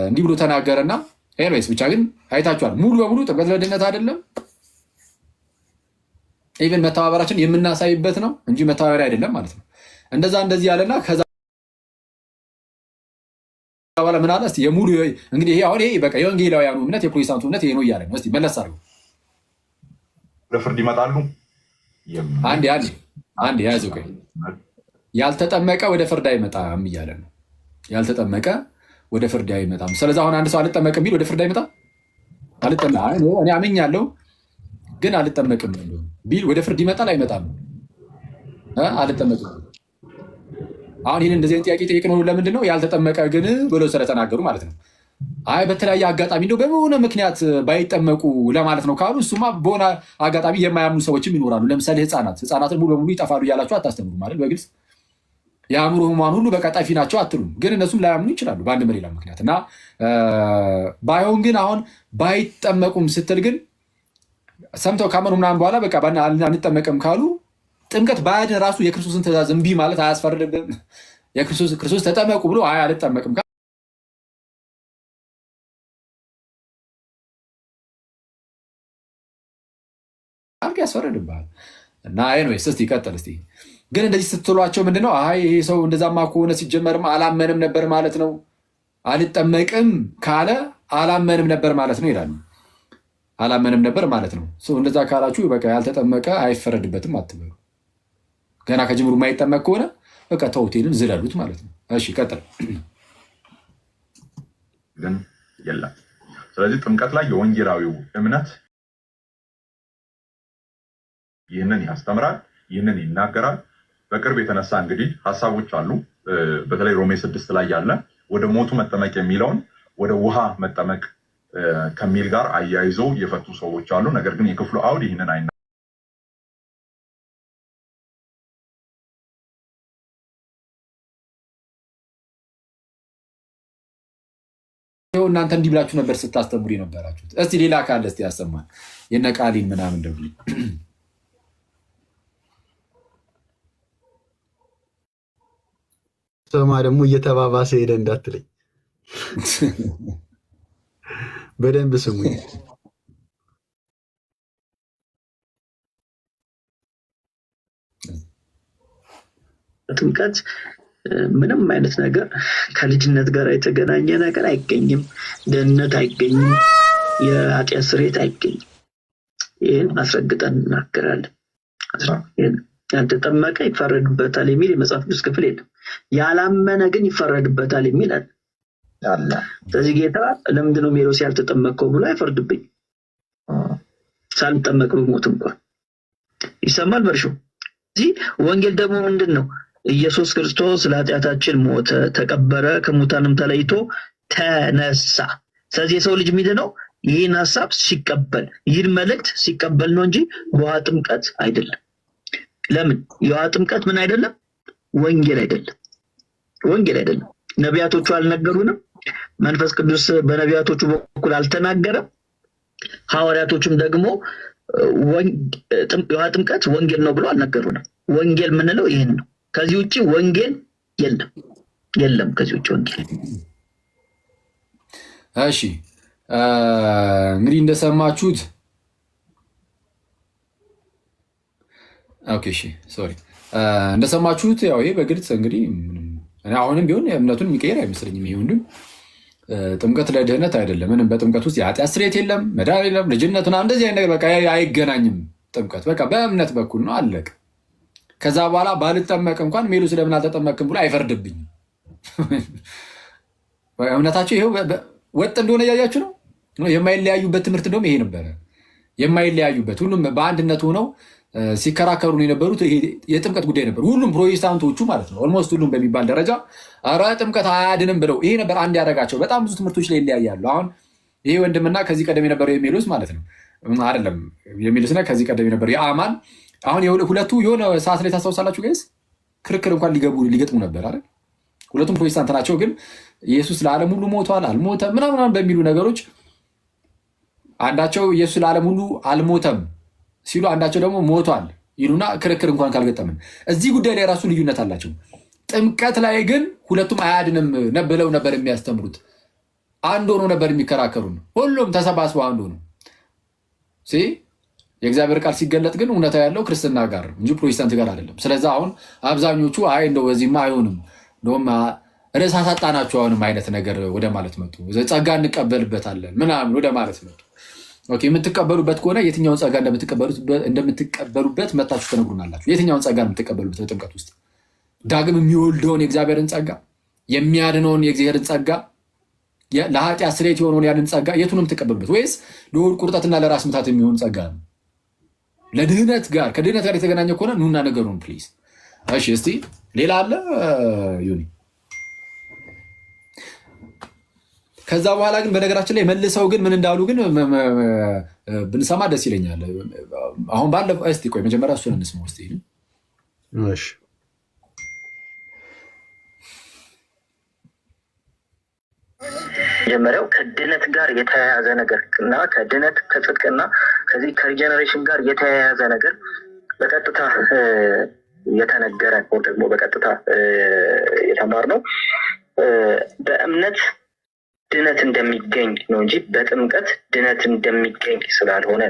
እንዲህ ብሎ ተናገረና ኤርቤስ ብቻ ግን አይታችኋል። ሙሉ በሙሉ ጥምቀት ለድህነት አይደለም፣ ኢቨን መተባበራችን የምናሳይበት ነው እንጂ መተባበሪያ አይደለም ማለት ነው። እንደዚህ ያለና ከዛ በኋላ ምን አለ? እስቲ የሙሉ እንግዲህ ይሄ አሁን ይሄ በቃ የወንጌላውያኑ እምነት የፕሮቴስታንቱ እምነት ይሄ ነው እያለ ነው። እስቲ መለስ አድርገው ለፍርድ ይመጣሉ። አንዴ ያዘው። ቆይ ያልተጠመቀ ወደ ፍርድ አይመጣም እያለ ነው። ያልተጠመቀ ወደ ፍርድ አይመጣም። ስለዚህ አሁን አንድ ሰው አልጠመቅም ቢል ወደ ፍርድ አይመጣም። እኔ አምኛለሁ ግን አልጠመቅም ቢል ወደ ፍርድ ይመጣል አይመጣም? አልጠመቅም። አሁን ይህን እንደዚህ ጥያቄ ጠየቅነው። ለምንድን ነው ያልተጠመቀ ግን ብሎ ስለተናገሩ ማለት ነው። አይ በተለያየ አጋጣሚ እንደው በሆነ ምክንያት ባይጠመቁ ለማለት ነው ካሉ፣ እሱማ በሆነ አጋጣሚ የማያምኑ ሰዎችም ይኖራሉ። ለምሳሌ ህፃናትን ሙሉ በሙሉ ይጠፋሉ እያላቸው አታስተምሩ ማለት በግልጽ የአእምሮ ህሙማን ሁሉ በቃ ጠፊ ናቸው አትሉም። ግን እነሱም ላያምኑ ይችላሉ በአንድ በሌላ ምክንያት እና ባይሆን ግን አሁን ባይጠመቁም ስትል ግን ሰምተው ካመኑ ምናምን በኋላ በቃ አንጠመቅም ካሉ ጥምቀት ባያድን ራሱ የክርስቶስን ትእዛዝ እምቢ ማለት አያስፈርድብም? ክርስቶስ ተጠመቁ ብሎ አይ አልጠመቅም ያስፈርድብሃል። እና ኤኒዌይስ እስኪ ይቀጥል። እስኪ ግን እንደዚህ ስትሏቸው ምንድነው? አይ ይሄ ሰው እንደዛማ ከሆነ ሲጀመርም አላመንም ነበር ማለት ነው። አልጠመቅም ካለ አላመንም ነበር ማለት ነው ይላሉ። አላመንም ነበር ማለት ነው። እንደዛ ካላችሁ በቃ ያልተጠመቀ አይፈረድበትም አትበሉ። ገና ከጅምሩ የማይጠመቅ ከሆነ በቃ ተውቴንን ዝለሉት ማለት ነው። እሺ ቀጥል። ግን የለም። ስለዚህ ጥምቀት ላይ የወንጌላዊው እምነት ይህንን ያስተምራል፣ ይህንን ይናገራል። በቅርብ የተነሳ እንግዲህ ሀሳቦች አሉ። በተለይ ሮሜ 6 ላይ ያለ ወደ ሞቱ መጠመቅ የሚለውን ወደ ውሃ መጠመቅ ከሚል ጋር አያይዞ የፈቱ ሰዎች አሉ። ነገር ግን የክፍሉ አውድ ይህንን አይና እናንተ እንዲህ ብላችሁ ነበር ስታስተምሩ የነበራችሁት። እስቲ ሌላ ካለ እስቲ ያሰማል። የነቃሊን ምናምን ደግሞ ሰማ ደግሞ እየተባባሰ ሄደ እንዳትለኝ፣ በደንብ ስሙኝ። ጥምቀት ምንም አይነት ነገር ከልጅነት ጋር የተገናኘ ነገር አይገኝም። ደህንነት አይገኝም። የኃጢአት ስርየት አይገኝም። ይህን አስረግጠን እናገራለን። ያልተጠመቀ ይፈረድበታል የሚል የመጽሐፍ ቅዱስ ክፍል የለም። ያላመነ ግን ይፈረድበታል የሚል አለ። ስለዚህ ጌታ ለምንድነው ሜሎስ ያልተጠመቀው ብሎ አይፈርድብኝ? ሳልጠመቅ ብሞት እንኳን ይሰማል በርሾ። እዚህ ወንጌል ደግሞ ምንድን ነው? ኢየሱስ ክርስቶስ ለኃጢአታችን ሞተ፣ ተቀበረ፣ ከሙታንም ተለይቶ ተነሳ። ስለዚህ የሰው ልጅ የሚድነው ይህን ሀሳብ ሲቀበል፣ ይህን መልእክት ሲቀበል ነው እንጂ በውሃ ጥምቀት አይደለም። ለምን? የውሃ ጥምቀት ምን አይደለም? ወንጌል አይደለም። ወንጌል አይደለም። ነቢያቶቹ አልነገሩንም። መንፈስ ቅዱስ በነቢያቶቹ በኩል አልተናገረም። ሐዋርያቶቹም ደግሞ የውሃ ጥምቀት ወንጌል ነው ብሎ አልነገሩንም። ወንጌል የምንለው ይህን ነው። ከዚህ ውጭ ወንጌል የለም። ከዚህ ውጭ ወንጌል። እሺ እንግዲህ እንደሰማችሁት እንደሰማችሁት ያው ይሄ በግልጽ እንግዲህ አሁንም ቢሆን እምነቱን የሚቀየር አይመስለኝም። ይሄ ሁሉም ጥምቀት ለድህነት አይደለም። ምንም በጥምቀት ውስጥ የኃጢአት ስርየት የለም፣ መዳን የለም፣ ልጅነት ምናምን እንደዚህ አይነት ነገር በቃ አይገናኝም። ጥምቀት በቃ በእምነት በኩል ነው፣ አለቀ። ከዛ በኋላ ባልጠመቅ እንኳን ሜሉ ስለምን አልተጠመቅም ብሎ አይፈርድብኝም። እምነታቸው ይሄው ወጥ እንደሆነ እያያችሁ ነው። የማይለያዩበት ትምህርት እንደውም ይሄ ነበረ። የማይለያዩበት ሁሉም በአንድነት ሆነው ሲከራከሩ ነው የነበሩት። የጥምቀት ጉዳይ ነበር። ሁሉም ፕሮቴስታንቶቹ ማለት ነው ኦልሞስት ሁሉም በሚባል ደረጃ ኧረ ጥምቀት አያድንም ብለው ይሄ ነበር አንድ ያደረጋቸው። በጣም ብዙ ትምህርቶች ላይ ይለያያሉ። አሁን ይሄ ወንድምና ከዚህ ቀደም የነበረው የሚሉስ ማለት ነው አይደለም የሚሉስና ከዚህ ቀደም የነበረው የአማን አሁን ሁለቱ የሆነ ሰዓት ላይ ታስታውሳላችሁ ጋይስ ክርክር እንኳን ሊገጥሙ ነበር አይደል? ሁለቱም ፕሮቴስታንት ናቸው። ግን ኢየሱስ ለዓለም ሁሉ ሞቷል አልሞተም ምናምን በሚሉ ነገሮች አንዳቸው ኢየሱስ ለዓለም ሁሉ አልሞተም ሲሉ አንዳቸው ደግሞ ሞቷል ይሉና ክርክር እንኳን ካልገጠምን እዚህ ጉዳይ ላይ ራሱ ልዩነት አላቸው። ጥምቀት ላይ ግን ሁለቱም አያድንም ብለው ነበር የሚያስተምሩት። አንድ ሆኖ ነበር የሚከራከሩን። ሁሉም ተሰባስበው አንድ ሆኖ የእግዚአብሔር ቃል ሲገለጥ ግን እውነታ ያለው ክርስትና ጋር እንጂ ፕሮቴስታንት ጋር አይደለም። ስለዚህ አሁን አብዛኞቹ አይ እንደው በዚህማ አይሆንም እንደውም ርዕስ አሳጣናቸው አሁንም አይነት ነገር ወደ ማለት መጡ። ጸጋ እንቀበልበታለን ምናምን ወደ ማለት መጡ። ኦኬ የምትቀበሉበት ከሆነ የትኛውን ጸጋ እንደምትቀበሉበት መታችሁ ተነግሩናላችሁ። የትኛውን ጸጋ የምትቀበሉበት በጥምቀት ውስጥ ዳግም የሚወልደውን የእግዚአብሔርን ጸጋ የሚያድነውን የእግዚአብሔርን ጸጋ ለኃጢአት ስርየት የሆነውን ያንን ጸጋ የቱንም ትቀበሉበት ወይስ ለሆድ ቁርጠትና ለራስ ምታት የሚሆን ጸጋ ነው? ለድህነት ጋር ከድህነት ጋር የተገናኘ ከሆነ ኑና ነገሩን ፕሊዝ። እሺ እስቲ ሌላ አለ ዩኒ? ከዛ በኋላ ግን በነገራችን ላይ መልሰው ግን ምን እንዳሉ ግን ብንሰማ ደስ ይለኛል። አሁን ባለፈው እስቲ ቆይ መጀመሪያ እሱን እንስማው እስቲ። እሺ መጀመሪያው ከድነት ጋር የተያያዘ ነገር እና ከድነት ከጽድቅና ከዚህ ከሪጀነሬሽን ጋር የተያያዘ ነገር በቀጥታ የተነገረ ወይ ደግሞ በቀጥታ የተማርነው በእምነት ድነት እንደሚገኝ ነው እንጂ በጥምቀት ድነት እንደሚገኝ ስላልሆነ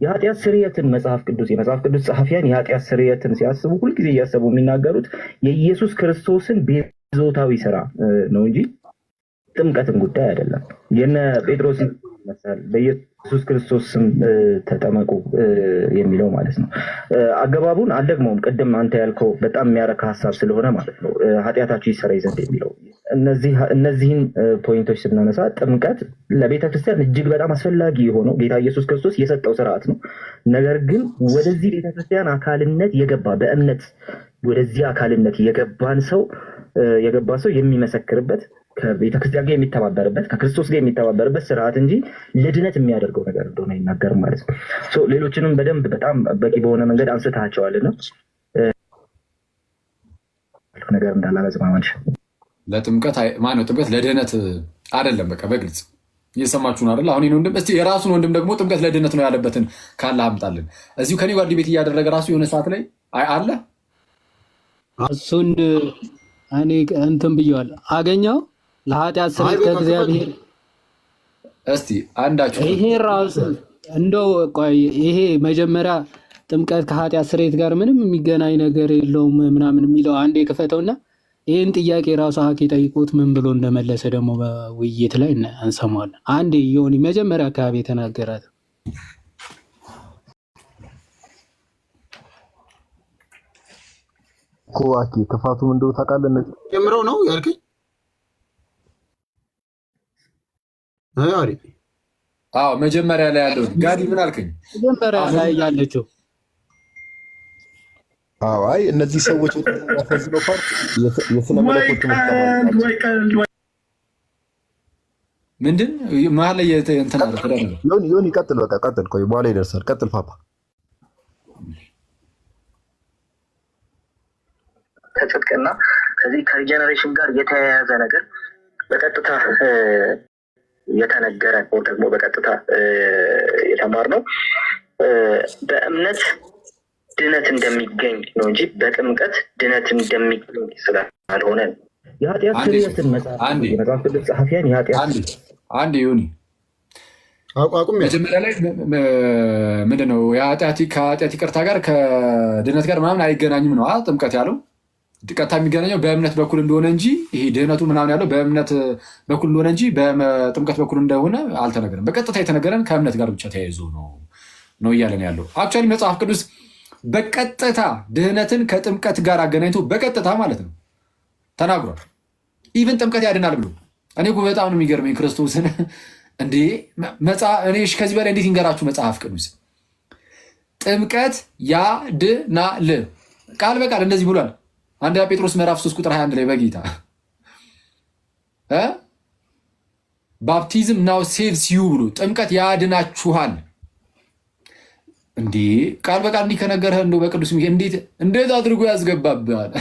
የኃጢአት ስርየትን የመጽሐፍ ቅዱስ ጸሐፊያን የኃጢአት ስርየትን ሲያስቡ ሁልጊዜ እያሰቡ የሚናገሩት የኢየሱስ ክርስቶስን ቤዛዊ ስራ ነው እንጂ ጥምቀትን ጉዳይ አይደለም። የነ ጴጥሮስ መሰል በኢየሱስ ክርስቶስ ስም ተጠመቁ የሚለው ማለት ነው። አገባቡን አልደግመውም። ቅድም አንተ ያልከው በጣም የሚያረካ ሀሳብ ስለሆነ ማለት ነው። ኃጢአታችሁ ይሰረይ ዘንድ የሚለው እነዚህን ፖይንቶች ስናነሳ ጥምቀት ለቤተክርስቲያን እጅግ በጣም አስፈላጊ የሆነው ጌታ ኢየሱስ ክርስቶስ የሰጠው ስርዓት ነው። ነገር ግን ወደዚህ ቤተክርስቲያን አካልነት የገባ በእምነት ወደዚህ አካልነት የገባ ሰው የሚመሰክርበት ከቤተክርስቲያን ጋር የሚተባበርበት ከክርስቶስ ጋር የሚተባበርበት ስርዓት እንጂ ለድነት የሚያደርገው ነገር እንደሆነ አይናገርም ማለት ነው። ሌሎችንም በደንብ በጣም በቂ በሆነ መንገድ አንስታቸዋልና ነገር እንዳላረዝ ማማንሽ ለጥምቀት ማነው ጥምቀት ለድህነት አይደለም። በቃ በግልጽ እየሰማችሁን አይደል? አሁን ወንድም እስቲ የራሱን ወንድም ደግሞ ጥምቀት ለድህነት ነው ያለበትን ካለ አምጣልን። እዚሁ ከኔ ጋር ዲቤት እያደረገ ራሱ የሆነ ሰዓት ላይ አለ እሱን እኔ እንትን ብየዋል አገኘው ለኃጢአት ስርየት ከእግዚአብሔር እስቲ አንዳችሁ ይሄ ራሱ እንደው ቆይ ይሄ መጀመሪያ ጥምቀት ከኃጢአት ስርየት ጋር ምንም የሚገናኝ ነገር የለውም ምናምን የሚለው አንዴ ክፈተውና ይህን ጥያቄ ራሱ ሀኪ ጠይቆት ምን ብሎ እንደመለሰ ደግሞ በውይይት ላይ እንሰማለን። አንዴ ዮኒ መጀመሪያ አካባቢ የተናገራት ኮዋኪ ክፋቱም እንደው ታውቃለህ ጀምረው ነው ያልከኝ? አዎ መጀመሪያ ላይ ያለው ጋዲ ምን አልከኝ? መጀመሪያ ላይ ያለችው አይ እነዚህ ሰዎች የተፈዘነው ፓርት የስነ መለኮት ምንድን መሀል ላይ እንትን አለ ተደረገ። ዮኒ ቀጥል፣ በቃ ቀጥል። ቆይ በኋላ ይደርሳል። ቀጥል ፓፓ። ከጽድቅና ከዚህ ከሪጀነሬሽን ጋር የተያያዘ ነገር በቀጥታ የተነገረ ወይ ደግሞ በቀጥታ የተማርነው በእምነት ድነት እንደሚገኝ ነው እንጂ በጥምቀት ድነት እንደሚገኝ ስላልሆነ የኃጢአት ስርየትን መጽሐፍ ቅዱስ ጸሐፊያን የኃጢአት አንድ ዮኒ አቋቁም መጀመሪያ ላይ ምንድነው ከኃጢአት ይቅርታ ጋር ከድነት ጋር ምናምን አይገናኝም ነው ጥምቀት ያለው። ቀጥታ የሚገናኘው በእምነት በኩል እንደሆነ እንጂ ይሄ ድህነቱ ምናምን ያለው በእምነት በኩል እንደሆነ እንጂ በጥምቀት በኩል እንደሆነ አልተነገረም። በቀጥታ የተነገረን ከእምነት ጋር ብቻ ተያይዞ ነው እያለን ያለው። አክቹዋሊ መጽሐፍ ቅዱስ በቀጥታ ድህነትን ከጥምቀት ጋር አገናኝቶ በቀጥታ ማለት ነው ተናግሯል። ኢቭን ጥምቀት ያድናል ብሎ እኔ እኮ በጣም ነው የሚገርመኝ ክርስቶስን እንዴ እኔ ከዚህ በላይ እንዴት ይንገራችሁ? መጽሐፍ ቅዱስ ጥምቀት ያድናል ቃል በቃል እንደዚህ ብሏል። አንደኛ ጴጥሮስ ምዕራፍ 3 ቁጥር 21 ላይ በጌታ ባፕቲዝም ናው ሴቭስ ዩ ብሎ ጥምቀት ያድናችኋል። እንዴ ቃል በቃል እንዲህ ከነገረህ እንደው በቅዱስ እንዴት አድርጎ ያስገባብሃል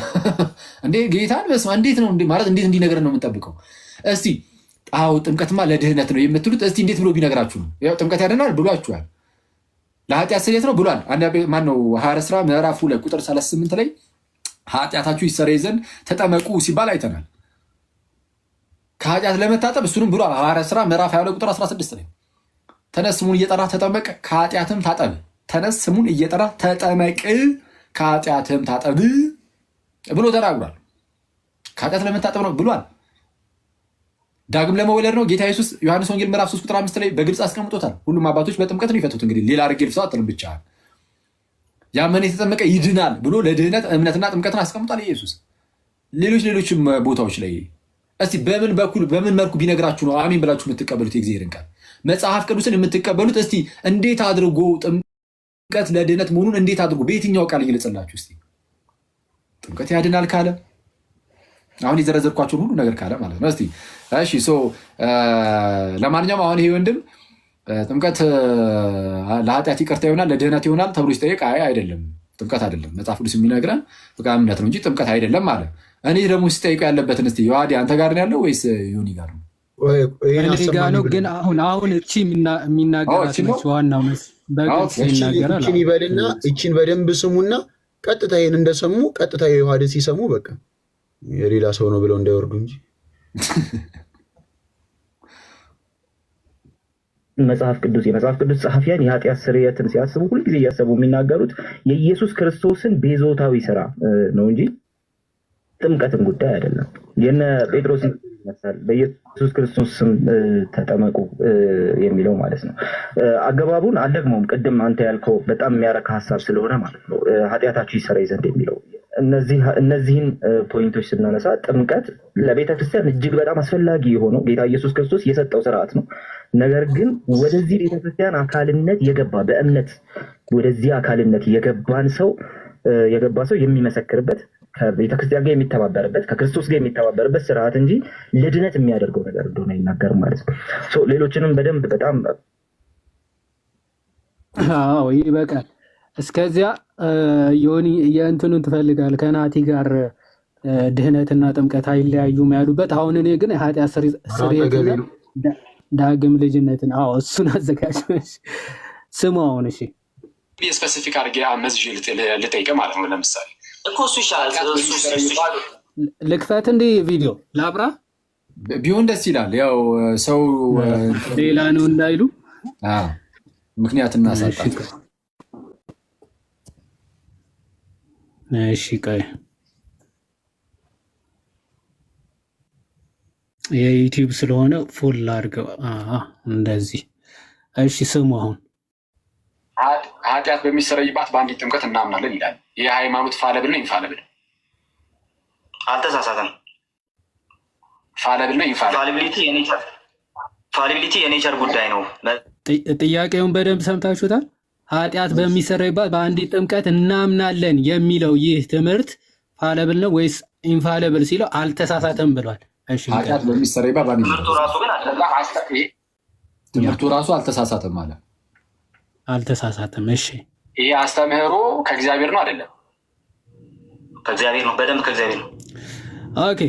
እንዴ ጌታን በስመ አብ እንዴት ነው ማለት እንዴት እንዲህ ነገር ነው የምንጠብቀው? እስቲ አዎ ጥምቀትማ ለድህነት ነው የምትሉት እስቲ እንዴት ብሎ ቢነግራችሁ ነው? ያው ጥምቀት ያድናል ብሏችኋል። ለኃጢአት ስርየት ነው ብሏል። ማነው ሐዋርያት ሥራ ምዕራፍ 2 ቁጥር 38 ላይ ኃጢአታችሁ ይሰረይ ዘንድ ተጠመቁ ሲባል አይተናል። ከኃጢአት ለመታጠብ እሱንም ብሏል። ሐዋርያት ሥራ ምዕራፍ 22 ቁጥር 16 ላይ ተነስ ስሙን እየጠራ ተጠመቅ ከኃጢአትም ታጠብ። ተነስ ስሙን እየጠራ ተጠመቅ ከኃጢአትም ታጠብ ብሎ ተናግሯል። ከኃጢአት ለመታጠብ ነው ብሏል። ዳግም ለመወለድ ነው ጌታ ኢየሱስ ዮሐንስ ወንጌል ምዕራፍ 3 ቁጥር 5 ላይ በግልጽ አስቀምጦታል። ሁሉም አባቶች በጥምቀት ነው ይፈቱት። እንግዲህ ሌላ አድርጌ ልፍሰው አጥልም ብቻ ያመነ የተጠመቀ ይድናል ብሎ ለድህነት እምነትና ጥምቀትን አስቀምጧል ኢየሱስ። ሌሎችም ቦታዎች ላይ እስቲ በምን መልኩ ቢነግራችሁ ነው አሜን ብላችሁ የምትቀበሉት የእግዚአብሔርን ቃል መጽሐፍ ቅዱስን የምትቀበሉት? እስቲ እንዴት አድርጎ ጥምቀት ለድህነት መሆኑን እንዴት አድርጎ በየትኛው ቃል ይገልጽላችሁ? እስቲ ጥምቀት ያድናል ካለ አሁን የዘረዘርኳቸውን ሁሉ ነገር ካለ ማለት ነው። እስቲ እሺ ለማንኛውም አሁን ይሄ ወንድም ጥምቀት ለኃጢአት ይቅርታ ይሆናል ለድህነት ይሆናል ተብሎ ሲጠየቅ አይደለም ጥምቀት አይደለም መጽሐፍ ቅዱስ የሚነግረን በቃ እምነት ነው እንጂ ጥምቀት አይደለም አለ። እኔ ደግሞ ሲጠይቁ ያለበትን እስቲ ዮሐዴ አንተ ጋር ነው ያለው ወይስ ዮኒ ጋር ነው? እኔ ጋር ነው። ግን አሁን እቺ የሚናገራት ነች ዋናው በግልጽ ይናገራል። እቺን ይበልና እቺን በደንብ ስሙና ቀጥታ ይሄን እንደሰሙ ቀጥታ የዮሐዴ ሲሰሙ በቃ የሌላ ሰው ነው ብለው እንዳይወርዱ እንጂ የመጽሐፍ ቅዱስ ጸሐፊያን የኃጢአት ስርየትን ሲያስቡ ሁልጊዜ እያሰቡ የሚናገሩት የኢየሱስ ክርስቶስን ቤዞታዊ ስራ ነው እንጂ ጥምቀትን ጉዳይ አይደለም። የነ ጴጥሮስ ይመስላል በኢየሱስ ክርስቶስ ስም ተጠመቁ የሚለው ማለት ነው። አገባቡን አልደግመውም። ቅድም አንተ ያልከው በጣም የሚያረካ ሀሳብ ስለሆነ ማለት ነው ኃጢአታችሁ ይሰረይ ዘንድ የሚለው እነዚህን ፖይንቶች ስናነሳ ጥምቀት ለቤተክርስቲያን እጅግ በጣም አስፈላጊ የሆነው ጌታ ኢየሱስ ክርስቶስ የሰጠው ስርዓት ነው። ነገር ግን ወደዚህ ቤተክርስቲያን አካልነት የገባ በእምነት ወደዚህ አካልነት የገባ ሰው የሚመሰክርበት ከቤተክርስቲያን ጋር የሚተባበርበት ከክርስቶስ ጋር የሚተባበርበት ስርዓት እንጂ ለድነት የሚያደርገው ነገር እንደሆነ ይናገር ማለት ነው። ሌሎችንም በደንብ በጣም ይበቃል። እስከዚያ ዮኒ የእንትኑን ትፈልጋል ከናቲ ጋር ድህነትና ጥምቀት አይለያዩም ያሉበት። አሁን እኔ ግን ኃጢአት ስርየትና ዳግም ልጅነትን እሱን አዘጋጅ ስሙ። አሁን እሺ ስፔሲፊክ አድርጌ መዝዤ ልጠይቅ ማለት ነው። ለምሳሌ እኮ እሱ ይሻላል። ልክፈት እንዲህ ቪዲዮ ላብራ ቢሆን ደስ ይላል። ያው ሰው ሌላ ነው እንዳይሉ ምክንያት እናሳጣ። እሺ ቆይ የዩቲዩብ ስለሆነ ፉል አድርገው እንደዚህ። እሺ ስሙ። አሁን ኃጢአት በሚሰረይባት በአንዲት ጥምቀት እናምናለን ይላል። ይህ ሃይማኖት ፋለብል ነው ኢንፋለብል? አልተሳሳተም። ፋለብል ነው ኢንፋለብል? ፋሊቢሊቲ የኔቸር ጉዳይ ነው። ጥያቄውን በደንብ ሰምታችሁታል። ኃጢአት በሚሰረይባት በአንዲት ጥምቀት እናምናለን የሚለው ይህ ትምህርት ፋለብል ነው ወይስ ኢንፋለብል ሲለው አልተሳሳተም ብሏል። ኃጢአት በሚሰረይባት ትምህርቱ ራሱ አልተሳሳተም አለ። አልተሳሳተም። እሺ ይሄ አስተምህሮ ከእግዚአብሔር ነው አይደለም? ከእግዚአብሔር ነው፣ በደንብ ከእግዚአብሔር ነው። ኦኬ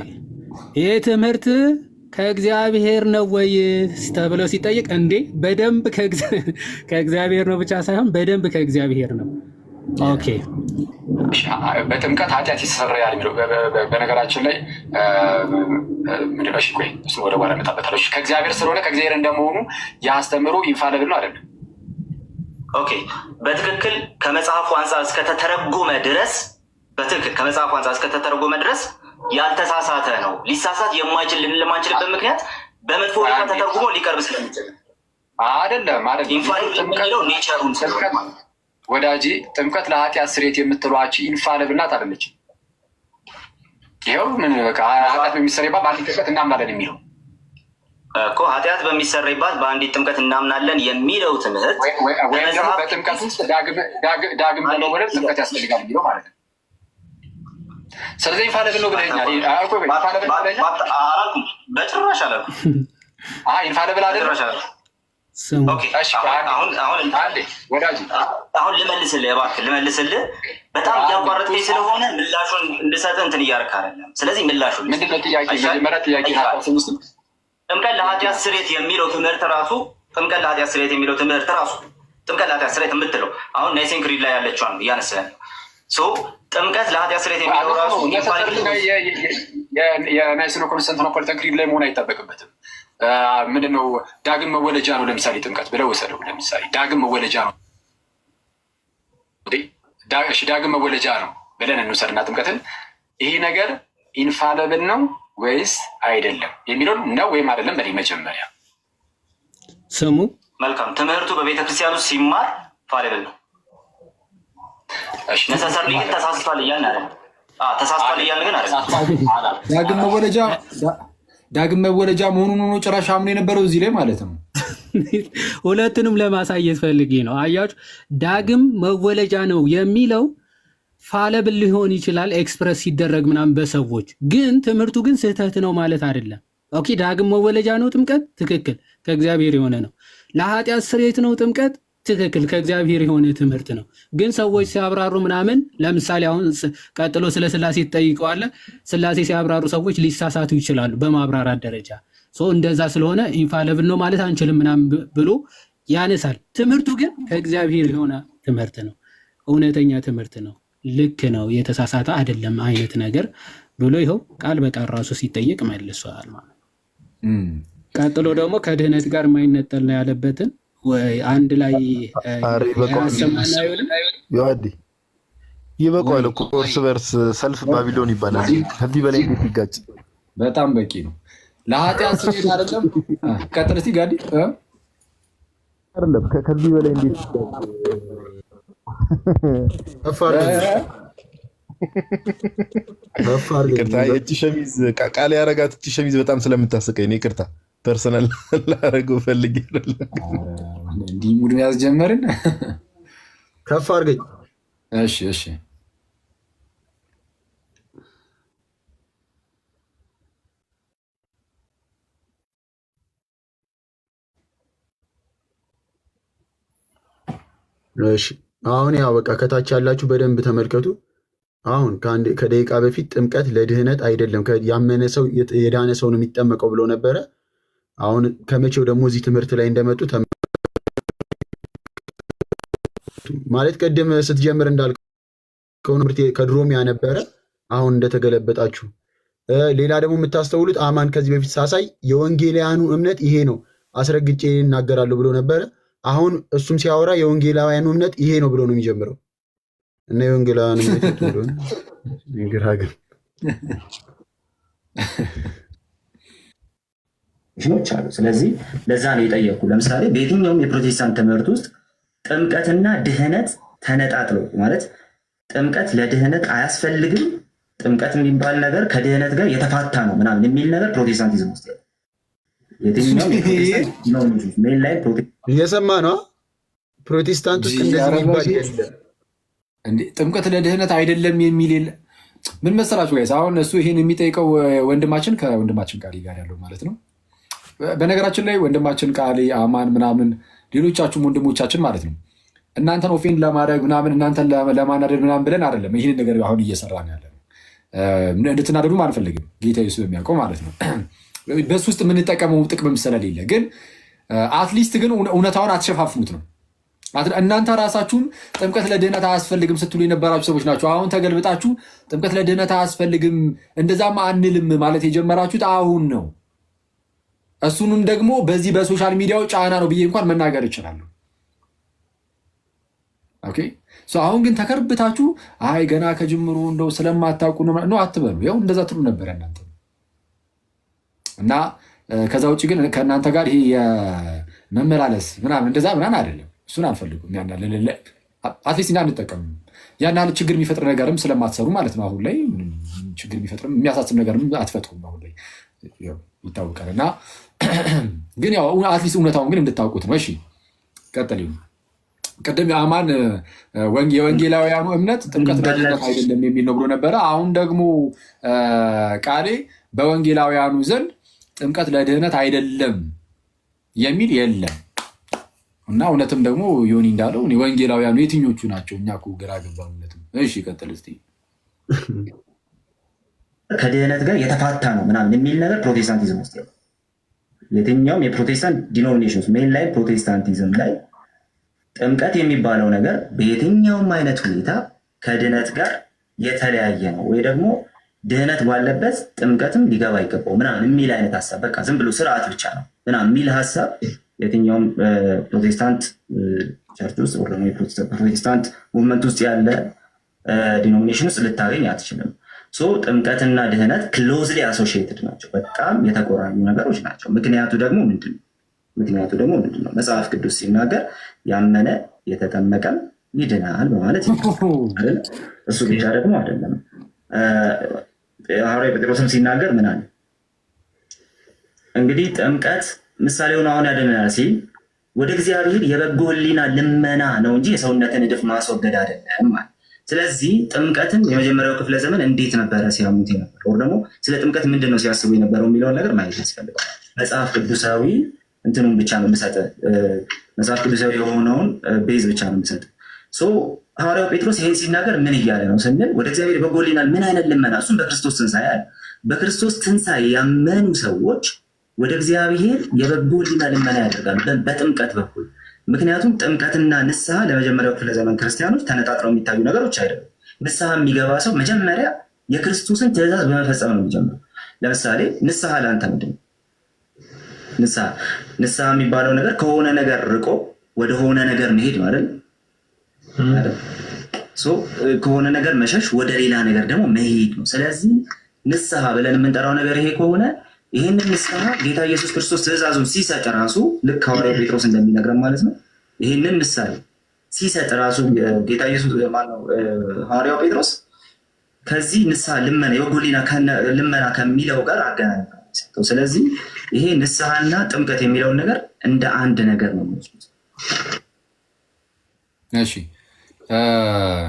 ይሄ ትምህርት ከእግዚአብሔር ነው ወይ ተብለው ሲጠይቅ እንዴ በደንብ ከእግዚአብሔር ነው ብቻ ሳይሆን በደንብ ከእግዚአብሔር ነው። ኦኬ በጥምቀት ኃጢአት ይሰረያል የሚለው በነገራችን ላይ ምንድነው? እሺ ቆይ እሱ ወደ በኋላ እመጣበታለሁ። ከእግዚአብሔር ስለሆነ ከእግዚአብሔር እንደመሆኑ የአስተምህሮ ኢንፋለብል ነው አይደለም? ኦኬ በትክክል ከመጽሐፉ አንጻር እስከተተረጎመ ድረስ ያልተሳሳተ ነው። ሊሳሳት የማይችል ልንለማንችልበት ምክንያት በመጥፎ ሁኔታ ተተርጉሞ ሊቀርብ ስለሚችል አይደለም። ወዳጄ ጥምቀት ለኃጢአት ስርየት የምትሏች ኢንፋለብል ናት አይደለችም? ይኸው ምን ኃጢአት በሚሰረይባት በአንዲት ጥምቀት እናምናለን የሚለው እኮ ኃጢአት በሚሰረይባት በአንዲት ጥምቀት እናምናለን የሚለው ትምህርት ወይም ደግሞ በጥምቀት ውስጥ ዳግም ለመወለድ ጥምቀት ያስፈልጋል የሚለው ማለት ነው። ስለዚህ ኢንፋለብል ነው ብለኛል። በጭራሽ አላልኩም። ኢንፋለብል አይደለም። አሁን ልመልስልህ በጣም እያቋረጥከኝ ስለሆነ ምላሹን እንድሰጥህ እንትን እያደረክ አይደለም። ስለዚህ ምላሹን ጥምቀት ለኃጢአት ስርየት የሚለው ትምህርት ራሱ ጥምቀት ለኃጢአት ስርየት የምትለው አሁን ናይሴን ክሪድ ላይ ያለችዋን እያነሳን ጥምቀት ለኃጢአት ስርየት የሚለው ራሱ የናይሲኖ ኮንስታንቲኖፕል ክሪድ ላይ መሆን አይጠበቅበትም። ምንድነው ዳግም መወለጃ ነው ለምሳሌ ጥምቀት ብለው ወሰደው። ለምሳሌ ዳግም መወለጃ ነው ዳግም መወለጃ ነው ብለን እንውሰድና ጥምቀትን ይሄ ነገር ኢንፋለብል ነው ወይስ አይደለም የሚለውን ነው ወይም አይደለም በኔ መጀመሪያ ስሙ። መልካም ትምህርቱ በቤተክርስቲያኑ ሲማር ፋለብል ነው። ነሰሰርሊ ግን ተሳስቷል እያልን አይደለም። ተሳስቷል እያልን ግን ዳግም መወለጃ መሆኑን ሆኖ ጭራሽ አምኖ የነበረው እዚህ ላይ ማለት ነው። ሁለቱንም ለማሳየት ፈልጌ ነው። አያችሁ ዳግም መወለጃ ነው የሚለው ፋለብል ሊሆን ይችላል ኤክስፕረስ ሲደረግ ምናምን በሰዎች ግን ትምህርቱ ግን ስህተት ነው ማለት አይደለም። ኦኬ ዳግም መወለጃ ነው ጥምቀት፣ ትክክል ከእግዚአብሔር የሆነ ነው። ለኃጢአት ስርየት ነው ጥምቀት፣ ትክክል ከእግዚአብሔር የሆነ ትምህርት ነው። ግን ሰዎች ሲያብራሩ ምናምን ለምሳሌ አሁን ቀጥሎ ስለ ስላሴ ትጠይቀዋለ። ስላሴ ሲያብራሩ ሰዎች ሊሳሳቱ ይችላሉ በማብራራት ደረጃ። እንደዛ ስለሆነ ኢንፋለብል ነው ማለት አንችልም ምናምን ብሎ ያነሳል። ትምህርቱ ግን ከእግዚአብሔር የሆነ ትምህርት ነው፣ እውነተኛ ትምህርት ነው፣ ልክ ነው፣ የተሳሳተ አይደለም አይነት ነገር ብሎ ይኸው ቃል በቃል ራሱ ሲጠየቅ መልሷል ማለት ነው። ቀጥሎ ደግሞ ከድህነት ጋር የማይነጠል ነው ያለበትን ወይ አንድ ላይ ይበቃዋል እኮ እርስ በርስ ሰልፍ ባቢሎን ይባላል። ከዚህ በላይ እንዴት ይጋጭ? በጣም በቂ ነው። ለኃጢአት ስርየት አይደለም። ቀጥል እስኪ ጋዲ አይደለም ከዚህ በላይ እንዴት ይቅርታ፣ የእጅ ሸሚዝ ቃል ያረጋት እጅ ሸሚዝ በጣም ስለምታስቀኝ ነው። ይቅርታ ፐርሰናል ላረገው ፈልጌ አይደለም። እንዲህ ሙድ ያስጀመርን ከፍ አድርገኝ። እሺ እሺ እሺ አሁን ያው በቃ ከታች ያላችሁ በደንብ ተመልከቱ። አሁን ከደቂቃ በፊት ጥምቀት ለድህነት አይደለም ያመነ ሰው የዳነ ሰው ነው የሚጠመቀው ብሎ ነበረ። አሁን ከመቼው ደግሞ እዚህ ትምህርት ላይ እንደመጡ ማለት ቅድም ስትጀምር እንዳልከው ከድሮም ያነበረ አሁን እንደተገለበጣችሁ። ሌላ ደግሞ የምታስተውሉት አማን ከዚህ በፊት ሳሳይ የወንጌላውያኑ እምነት ይሄ ነው አስረግጬ እናገራለሁ ብሎ ነበረ። አሁን እሱም ሲያወራ የወንጌላውያኑ እምነት ይሄ ነው ብሎ ነው የሚጀምረው እና የወንጌላውያኑ እምነት ግን ኖች አሉ። ስለዚህ ለዛ ነው የጠየቁ። ለምሳሌ በየትኛውም የፕሮቴስታንት ትምህርት ውስጥ ጥምቀትና ድህነት ተነጣጥለው ማለት ጥምቀት ለድህነት አያስፈልግም፣ ጥምቀት የሚባል ነገር ከድህነት ጋር የተፋታ ነው ምናምን የሚል ነገር ፕሮቴስታንቲዝም ውስጥ እየሰማ ነው። ፕሮቴስታንት ውስጥ እንደዚህ የሚባል ጥምቀት ለድህነት አይደለም የሚል ምን መሰላችሁ ጋይስ? አሁን እሱ ይህን የሚጠይቀው ወንድማችን ከወንድማችን ቃሊ ጋር ያለው ማለት ነው። በነገራችን ላይ ወንድማችን ቃሊ አማን ምናምን ሌሎቻችሁም ወንድሞቻችን ማለት ነው እናንተን ኦፌንድ ለማድረግ ምናምን እናንተን ለማናደድ ምናምን ብለን አይደለም ይህንን ነገር አሁን እየሰራ ነው ያለ ነው። እንድትናደዱም አንፈልግም፣ ጌታ ኢየሱስ በሚያውቀው ማለት ነው። በሱ ውስጥ የምንጠቀመው ጥቅምም ስለሌለ ግን አትሊስት ግን እውነታውን አትሸፋፍኑት ነው። እናንተ ራሳችሁም ጥምቀት ለድህነት አያስፈልግም ስትሉ የነበራችሁ ሰዎች ናቸው። አሁን ተገልብጣችሁ ጥምቀት ለድህነት አያስፈልግም እንደዛም አንልም ማለት የጀመራችሁት አሁን ነው። እሱንም ደግሞ በዚህ በሶሻል ሚዲያው ጫና ነው ብዬ እንኳን መናገር ይችላሉ። ኦኬ አሁን ግን ተከርብታችሁ አይ ገና ከጅምሩ እንደው ስለማታውቁ ነው አትበሉ። ያው እንደዛ ትሉ ነበር እናንተ እና ከዛ ውጭ ግን ከእናንተ ጋር ይሄ የመመላለስ ምናምን እንደዛ ምናምን አይደለም። እሱን አንፈልጉም። አትሊስት እና አንጠቀምም። ያን ያህል ችግር የሚፈጥር ነገርም ስለማትሰሩ ማለት ነው። አሁን ላይ ችግር የሚፈጥርም የሚያሳስብ ነገርም አትፈጥሩም። አሁን ላይ ይታወቃል። እና ግን ያው አትሊስት እውነታውን ግን እንድታውቁት ነው። እሺ ቀጥል። ቅድም የአማን የወንጌላውያኑ እምነት ጥምቀት ለድህነት አይደለም የሚል ነው ብሎ ነበረ። አሁን ደግሞ ቃሌ በወንጌላውያኑ ዘንድ ጥምቀት ለድህነት አይደለም የሚል የለም እና እውነትም ደግሞ ዮኒ እንዳለው ወንጌላውያኑ የትኞቹ ናቸው? እኛ እኮ ግራ ገባነትም። እሺ ቀጥል እስኪ። ከድህነት ጋር የተፋታ ነው ምናምን የሚል ነገር ፕሮቴስታንቲዝም ውስጥ የትኛውም የፕሮቴስታንት ዲኖሚኔሽን ሜን ላይ ፕሮቴስታንቲዝም ላይ ጥምቀት የሚባለው ነገር በየትኛውም አይነት ሁኔታ ከድህነት ጋር የተለያየ ነው ወይ ደግሞ ድህነት ባለበት ጥምቀትም ሊገባ አይገባው ምናምን የሚል አይነት ሀሳብ በቃ ዝም ብሎ ስርዓት ብቻ ነው ምናምን የሚል ሀሳብ የትኛውም ፕሮቴስታንት ቸርች ውስጥ ወይ ደግሞ ፕሮቴስታንት ሙቭመንት ውስጥ ያለ ዲኖሚኔሽን ውስጥ ልታገኝ አትችልም። ጥምቀትና ድህነት ክሎዝሊ አሶሺየትድ ናቸው፣ በጣም የተቆራኙ ነገሮች ናቸው። ምክንያቱ ደግሞ ምንድን ነው? መጽሐፍ ቅዱስ ሲናገር ያመነ የተጠመቀም ይድናል በማለት እሱ ብቻ ደግሞ አይደለም። ሐዋርያው ጴጥሮስም ሲናገር ምን አለ? እንግዲህ ጥምቀት ምሳሌውን አሁን ያድነናል ሲል ወደ እግዚአብሔር የበጎ ሕሊና ልመና ነው እንጂ የሰውነትን እድፍ ማስወገድ አይደለም ማለት። ስለዚህ ጥምቀትን የመጀመሪያው ክፍለ ዘመን እንዴት ነበረ ሲያሙት የነበረው ወር ደግሞ ስለ ጥምቀት ምንድን ነው ሲያስቡ የነበረው የሚለውን ነገር ማየት ያስፈልጋል። መጽሐፍ ቅዱሳዊ እንትኑን ብቻ ነው የምሰጥ፣ መጽሐፍ ቅዱሳዊ የሆነውን ቤዝ ብቻ ነው የምሰጥ። ሐዋርያው ጴጥሮስ ይህን ሲናገር ምን እያለ ነው ስንል ወደ እግዚአብሔር የበጎ ሕሊና ምን አይነት ልመና? እሱም በክርስቶስ ትንሣኤ አለ። በክርስቶስ ትንሣኤ ያመኑ ሰዎች ወደ እግዚአብሔር የበጎ ሕሊና ልመና ያደርጋሉ በጥምቀት በኩል። ምክንያቱም ጥምቀትና ንስሐ ለመጀመሪያው ክፍለ ዘመን ክርስቲያኖች ተነጣጥረው የሚታዩ ነገሮች አይደሉም። ንስሐ የሚገባ ሰው መጀመሪያ የክርስቶስን ትእዛዝ በመፈጸም ነው የሚጀምረው። ለምሳሌ ንስሐ ለአንተ ምንድን ነው? ንስሐ የሚባለው ነገር ከሆነ ነገር ርቆ ወደሆነ ነገር መሄድ ማለት ከሆነ ነገር መሸሽ ወደ ሌላ ነገር ደግሞ መሄድ ነው። ስለዚህ ንስሐ ብለን የምንጠራው ነገር ይሄ ከሆነ ይህንን ንስሐ ጌታ ኢየሱስ ክርስቶስ ትእዛዙን ሲሰጥ ራሱ ልክ ሐዋርያው ጴጥሮስ እንደሚነግረን ማለት ነው። ይህንን ምሳሌ ሲሰጥ ራሱ ጌታ ኢየሱስ ማነው ሐዋርያው ጴጥሮስ ከዚህ ንስሐ ልመና የበጎ ሕሊና ልመና ከሚለው ጋር አገናኝ። ስለዚህ ይሄ ንስሐና ጥምቀት የሚለውን ነገር እንደ አንድ ነገር ነው የሚወስዱት። እሺ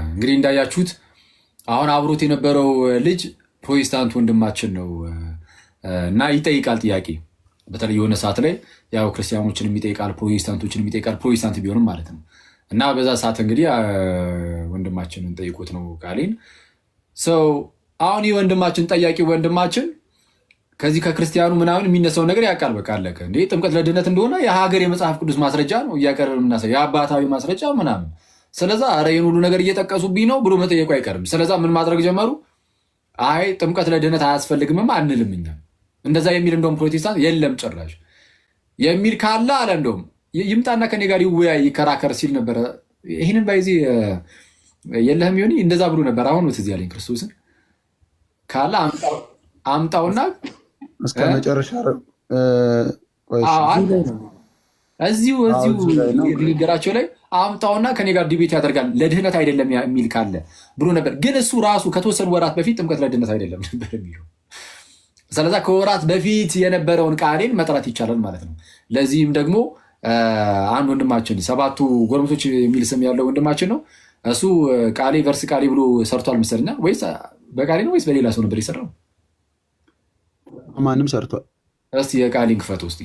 እንግዲህ እንዳያችሁት አሁን አብሮት የነበረው ልጅ ፕሮቴስታንት ወንድማችን ነው እና ይጠይቃል ጥያቄ። በተለይ የሆነ ሰዓት ላይ ያው ክርስቲያኖችን የሚጠይቃል፣ ፕሮቴስታንቶችን የሚጠይቃል፣ ፕሮቴስታንት ቢሆንም ማለት ነው። እና በዛ ሰዓት እንግዲህ ወንድማችንን ጠይቁት ነው ቃሌን ሰው። አሁን ይህ ወንድማችን ጠያቂ ወንድማችን ከዚህ ከክርስቲያኑ ምናምን የሚነሳውን ነገር ያውቃል። በቃ አለቀ እንዴ ጥምቀት ለድነት እንደሆነ የሀገር የመጽሐፍ ቅዱስ ማስረጃ ነው እያቀረብን የምናሳየው የአባታዊ ማስረጃ ምናምን። ስለዛ ኧረ ይህን ሁሉ ነገር እየጠቀሱብኝ ነው ብሎ መጠየቁ አይቀርም። ስለዛ ምን ማድረግ ጀመሩ? አይ ጥምቀት ለድነት አያስፈልግምም አንልም እኛ እንደዛ የሚል እንደውም ፕሮቴስታንት የለም ጭራሽ የሚል ካለ አለ እንደውም ይምጣና ከኔ ጋር ይወያይ ይከራከር ሲል ነበረ። ይህንን ባይዚ የለህም ይሆን እንደዛ ብሎ ነበር። አሁን ትዝ ያለኝ ክርስቶስን ካለ አምጣውና እስከ መጨረሻ እዚሁ ንግግራቸው ላይ አምጣውና ከኔ ጋር ዲቤት ያደርጋል ለድህነት አይደለም የሚል ካለ ብሎ ነበር። ግን እሱ ራሱ ከተወሰኑ ወራት በፊት ጥምቀት ለድህነት አይደለም ነበር የሚለው። ስለዛ ከወራት በፊት የነበረውን ቃሌን መጥራት ይቻላል ማለት ነው። ለዚህም ደግሞ አንድ ወንድማችን ሰባቱ ጎረምሶች የሚል ስም ያለው ወንድማችን ነው። እሱ ቃሌ ቨርስ ቃሌ ብሎ ሰርቷል መሰለኛ። ወይስ በቃሌ ነው ወይስ በሌላ ሰው ነበር የሰራው? ማንም ሰርቷል። እስቲ የቃሌን ክፈት ውስጥ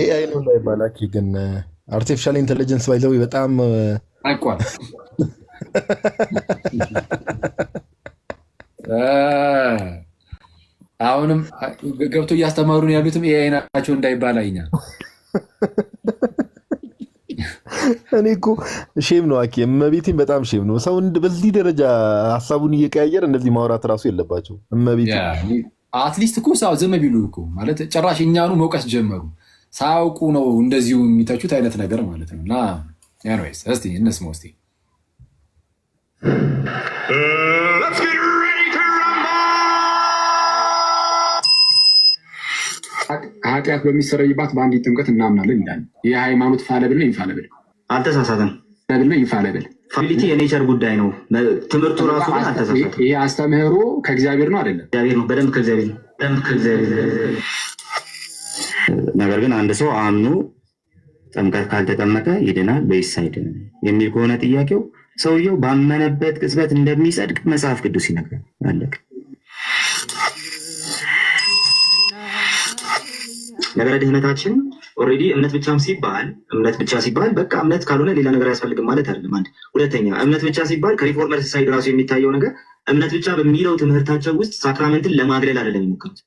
ኤአይ ነው ላይ ባላኪ ግን አርቲፊሻል ኢንቴሊጀንስ ባይዘው በጣም አይቋል። አሁንም ገብቶ እያስተማሩን ያሉትም ኤአይ ናቸው እንዳይባል አይኛ። እኔ እኮ ሼም ነው አኪ እመቤቴን በጣም ሼም ነው። ሰው በዚህ ደረጃ ሀሳቡን እየቀያየር እንደዚህ ማውራት እራሱ የለባቸው። እመቤቴ አትሊስት እኮ ሰው ዝም ቢሉ እኮ ማለት ጭራሽ እኛኑ መውቀስ ጀመሩ። ሳያውቁ ነው እንደዚሁ የሚተቹት አይነት ነገር ማለት ነው። እና ያንወይስ እስቲ እነስማ እስቲ ኃጢአት በሚሰረይባት በአንዲት ጥምቀት እናምናለን ይላል። ይህ ሃይማኖት ፋለብል ነው ኢንፋለብል? አልተሳሳተም። ፋለብል ነው ኢንፋለብል? ፋቢሊቲ የኔቸር ጉዳይ ነው። ትምህርቱ ራሱ ግን አልተሳሳተም። ይህ አስተምህሮ ከእግዚአብሔር ነው አይደለም? እግዚአብሔር ነው። በደንብ ከእግዚአብሔር ነው። ነገር ግን አንድ ሰው አምኖ ጥምቀት ካልተጠመቀ ይድናል ወይስ አይድንም የሚል ከሆነ ጥያቄው ሰውየው ባመነበት ቅጽበት እንደሚጸድቅ መጽሐፍ ቅዱስ ይነግራል። አለቀ። ነገረ ድህነታችን ኦልሬዲ እምነት ብቻ ሲባል በቃ እምነት ካልሆነ ሌላ ነገር አያስፈልግም ማለት አይደለም። አንድ ሁለተኛ እምነት ብቻ ሲባል ከሪፎርመር ሳይድ ራሱ የሚታየው ነገር እምነት ብቻ በሚለው ትምህርታቸው ውስጥ ሳክራመንትን ለማግለል አይደለም የሚሞክሩት።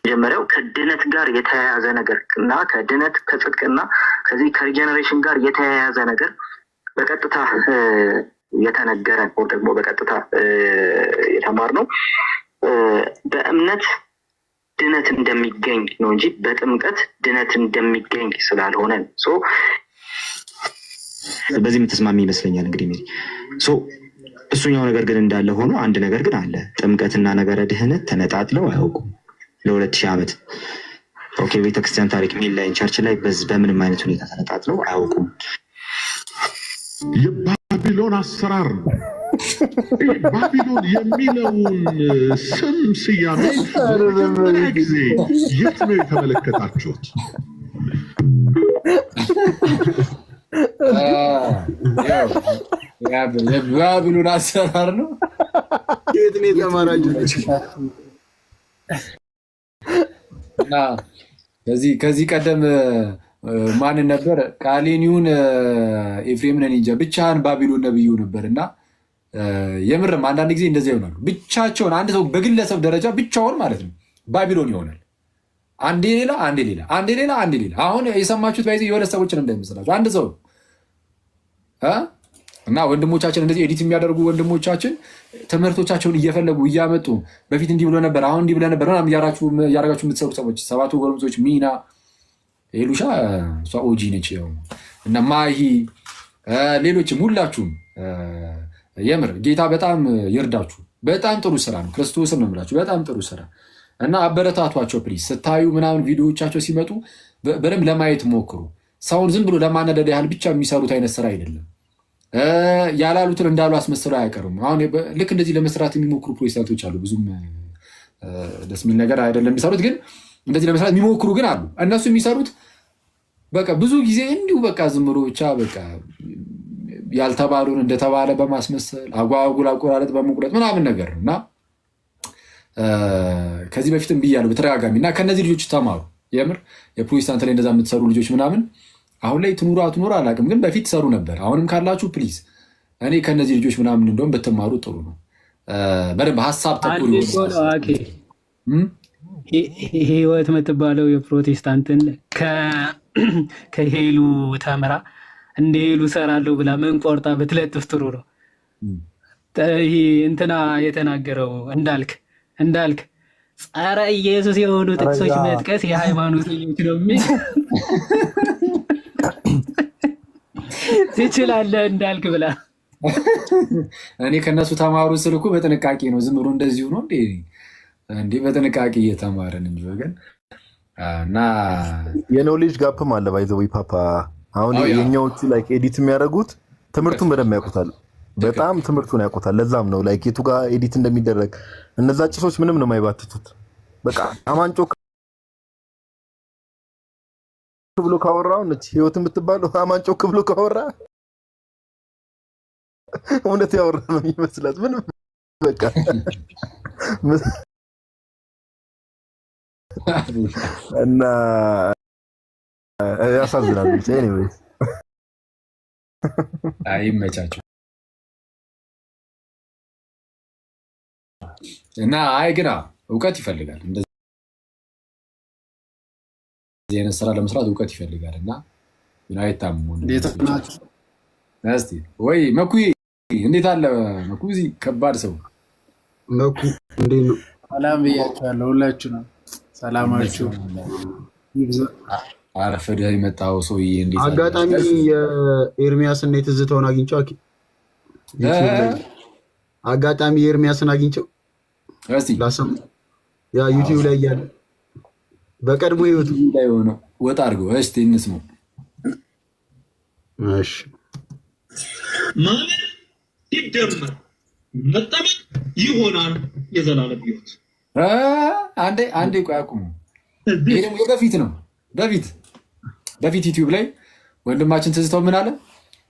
መጀመሪያው ከድነት ጋር የተያያዘ ነገር እና ከድነት ከጽድቅና ከዚህ ከሪጀነሬሽን ጋር የተያያዘ ነገር በቀጥታ የተነገረ ደግሞ በቀጥታ የተማርነው በእምነት ድነት እንደሚገኝ ነው እንጂ በጥምቀት ድነት እንደሚገኝ ስላልሆነ በዚህ የምትስማሚ ይመስለኛል። እንግዲህ እሱኛው ነገር ግን እንዳለ ሆኖ አንድ ነገር ግን አለ። ጥምቀትና ነገረ ድህነት ተነጣጥለው አያውቁም ለ2000 ዓመት። ኦኬ ቤተክርስቲያን ታሪክ ሚላይን ቸርች ላይ በምንም አይነት ሁኔታ ተነጣጥለው አያውቁም። የባቢሎን የባቢሎን አሰራር ነው። ባቢሎን የሚለውን ስም ስያሜ ለመጀመሪያ ጊዜ የት ነው የተመለከታችሁት? የባቢሎን አሰራር ነው። የት ነው የተማራችሁት? እና ከዚህ ቀደም ማንን ነበር ቃሌኒውን ኤፍሬምን እንጃ ብቻህን ባቢሎን ነብዩ ነበር። እና የምርም አንዳንድ ጊዜ እንደዚያ ይሆናሉ። ብቻቸውን አንድ ሰው በግለሰብ ደረጃ ብቻውን ማለት ነው ባቢሎን ይሆናል። አንዴ ሌላ አንዴ ሌላ አንዴ ሌላ አንዴ ሌላ። አሁን የሰማችሁት ባይዚ የሁለት ሰዎችን እንዳይመስላችሁ አንድ ሰው እና ወንድሞቻችን እንደዚህ ኤዲት የሚያደርጉ ወንድሞቻችን ትምህርቶቻቸውን እየፈለጉ እያመጡ በፊት እንዲህ ብሎ ነበር አሁን እንዲህ ብሎ ነበር እያደረጋችሁ የምትሰሩ ሰዎች ሰባቱ ጎረምሶች ሚና ሄሉሻ እሷ ኦጂ ነች እና ማሂ ሌሎችም ሁላችሁም የምር ጌታ በጣም ይርዳችሁ። በጣም ጥሩ ስራ ነው። ክርስቶስን ነው የምላችሁ። በጣም ጥሩ ስራ እና አበረታቷቸው ፕሊዝ። ስታዩ ምናምን ቪዲዮዎቻቸው ሲመጡ በደንብ ለማየት ሞክሩ። ሰውን ዝም ብሎ ለማነደድ ያህል ብቻ የሚሰሩት አይነት ስራ አይደለም። ያላሉትን እንዳሉ አስመስለው አያቀርም። አሁን ልክ እንደዚህ ለመስራት የሚሞክሩ ፕሮቴስታንቶች አሉ። ብዙም ደስ የሚል ነገር አይደለም የሚሰሩት፣ ግን እንደዚህ ለመስራት የሚሞክሩ ግን አሉ። እነሱ የሚሰሩት በቃ ብዙ ጊዜ እንዲሁ በቃ ዝም ብሎ ብቻ በቃ ያልተባሉን እንደተባለ በማስመሰል አጓጉል አቆራረጥ በመቁረጥ ምናምን ነገር ነው እና ከዚህ በፊትም ብያለሁ በተደጋጋሚ እና ከእነዚህ ልጆች ተማሩ። የምር የፕሮቴስታንት ላይ እንደዛ የምትሰሩ ልጆች ምናምን አሁን ላይ ትኑሩ አትኑሩ አላውቅም፣ ግን በፊት ሰሩ ነበር። አሁንም ካላችሁ ፕሊዝ እኔ ከእነዚህ ልጆች ምናምን እንደውም ብትማሩ ጥሩ ነው። በደንብ ሀሳብ ተኮር ህይወት የምትባለው የፕሮቴስታንትን ከሄሉ ተምራ እንደ ሄሉ ሰራለሁ ብላ ምን ቆርጣ ብትለጥፍ ጥሩ ነው። ይሄ እንትና የተናገረው እንዳልክ ጸረ ኢየሱስ የሆኑ ጥቅሶች መጥቀስ የሃይማኖተኞች ነው የሚል ትችላለህ እንዳልክ ብላ እኔ ከእነሱ ተማሩ ስል እኮ በጥንቃቄ ነው። ዝም ብሎ እንደዚሁ ነው እንዴ? በጥንቃቄ እየተማረን እንጂ ወገን እና የኖሌጅ ጋፕም አለ ባይዘው ፓፓ። አሁን የኛዎቹ ላይክ ኤዲት የሚያደርጉት ትምህርቱን በደንብ ያውቁታል። በጣም ትምህርቱን ያውቁታል። ለዛም ነው ላይክ የቱ ጋር ኤዲት እንደሚደረግ እነዛ ጭሶች ምንም ነው የማይባትቱት። በቃ አማንጮ ብሎ ካወራው ነች ህይወት የምትባለው አማንጮ ብሎ ካወራ እውነት ያወራ ነው የሚመስላት። ምንም በቃ እና ያሳዝናል። ኤኒዌይስ አይመቻችሁ እና ግና እውቀት ይፈልጋል። እንደዚህ አይነት ስራ ለመስራት እውቀት ይፈልጋል እና አይታምሙ። እስቲ ወይ መኩይ እንዴት አለ? መኩ እዚህ ከባድ ሰው መኩ እንዴት ነው? ሰላም ብያችኋለሁ። ሁላችሁ ነው ሰላማችሁ ይብዛ። አረፈደህ የመጣው ሰውዬ እንዴት አጋጣሚ የኤርሚያስን የትዝታውን አግኝቼው አጋጣሚ የኤርሚያስን አግኝቼው እስቲ ላሰማ ያ ዩቲዩብ ላይ ያለ በቀድሞ ህይወቱ ላይ ሆኖ ወጣ አድርገው እስቲ እንስማው። እሺ ማለት ሲደመር መጠመቅ ይሆናል የዘላለም ህይወት። አንዴ ቆይ አቁሙ። ይሄ ደግሞ በፊት ነው በፊት ዩቲዩብ ላይ ወንድማችን ትዝታው ምን አለ?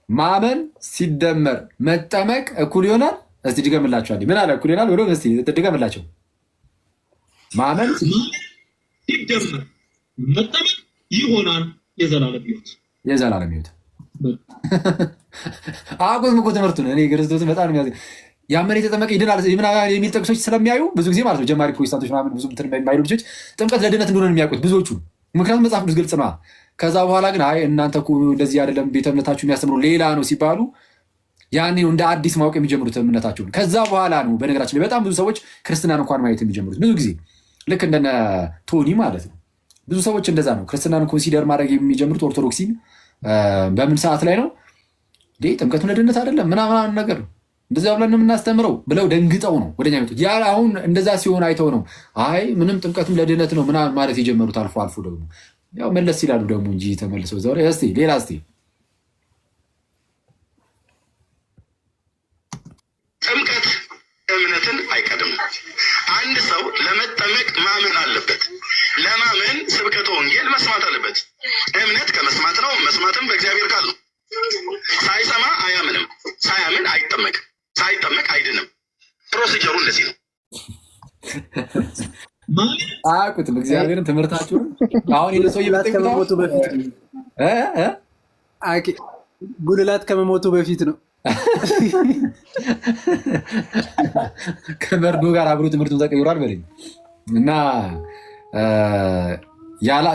ማመን ሲደመር መጠመቅ እኩል ይሆናል። እስቲ ድገምላቸው። ምን አለ? እኩል ይሆናል ብሎ እስቲ ድገምላቸው። ማመን ሲደመር መጠመቅ ይሆናል የዘላለም ህይወት። አቁም እኮ ትምህርቱን። እኔ ክርስቶስን በጣም ያመነ የተጠመቀ ይድናል የሚል ጥቅሶች ስለሚያዩ ብዙ ጊዜ ማለት ነው ጀማሪ ፕሮቴስታንቶች ምናምን ብዙ የማይሉ ልጆች ጥምቀት ለድነት እንደሆነ የሚያውቁት ብዙዎቹ፣ ምክንያቱም መጽሐፍ ቅዱስ ግልጽ ነዋ። ከዛ በኋላ ግን አይ እናንተ እኮ እንደዚህ አይደለም ቤተ እምነታችሁ የሚያስተምሩ ሌላ ነው ሲባሉ ያኔ ነው እንደ አዲስ ማወቅ የሚጀምሩት እምነታቸውን። ከዛ በኋላ ነው በነገራችን ላይ በጣም ብዙ ሰዎች ክርስትናን እንኳን ማየት የሚጀምሩት። ብዙ ጊዜ ልክ እንደነ ቶኒ ማለት ነው። ብዙ ሰዎች እንደዛ ነው ክርስትናን ኮንሲደር ማድረግ የሚጀምሩት። ኦርቶዶክሲን በምን ሰዓት ላይ ነው ጥምቀቱ ለድነት አይደለም ምናምን ነገር ነው እንደዚያ ብለን የምናስተምረው ብለው ደንግጠው ነው ወደኛ የሚመጡት። ያ አሁን እንደዛ ሲሆን አይተው ነው አይ ምንም ጥምቀቱም ለድነት ነው ምናምን ማለት የጀመሩት። አልፎ አልፎ ደግሞ ያው መለስ ይላሉ ደግሞ እንጂ ተመልሰው እዛው ላይ እስቲ ሌላ እስቲ እምነትን አይቀድም። አንድ ሰው ለመጠመቅ ማመን አለበት። ለማመን ስብከተ ወንጌል መስማት አለበት። እምነት ከመስማት ነው፣ መስማትም በእግዚአብሔር ቃል ነው። ሳይሰማ አያምንም፣ ሳያምን አይጠመቅም፣ ሳይጠመቅ አይድንም። ፕሮሲጀሩ እንደዚህ ነው። አያውቁትም እግዚአብሔርን ትምህርታችሁን። አሁን ይህ ሰው ከመሞቱ በፊት ጉልላት ከመሞቱ በፊት ነው። ከመርዶ ጋር አብሮ ትምህርቱን ተቀይሯል በለኝ እና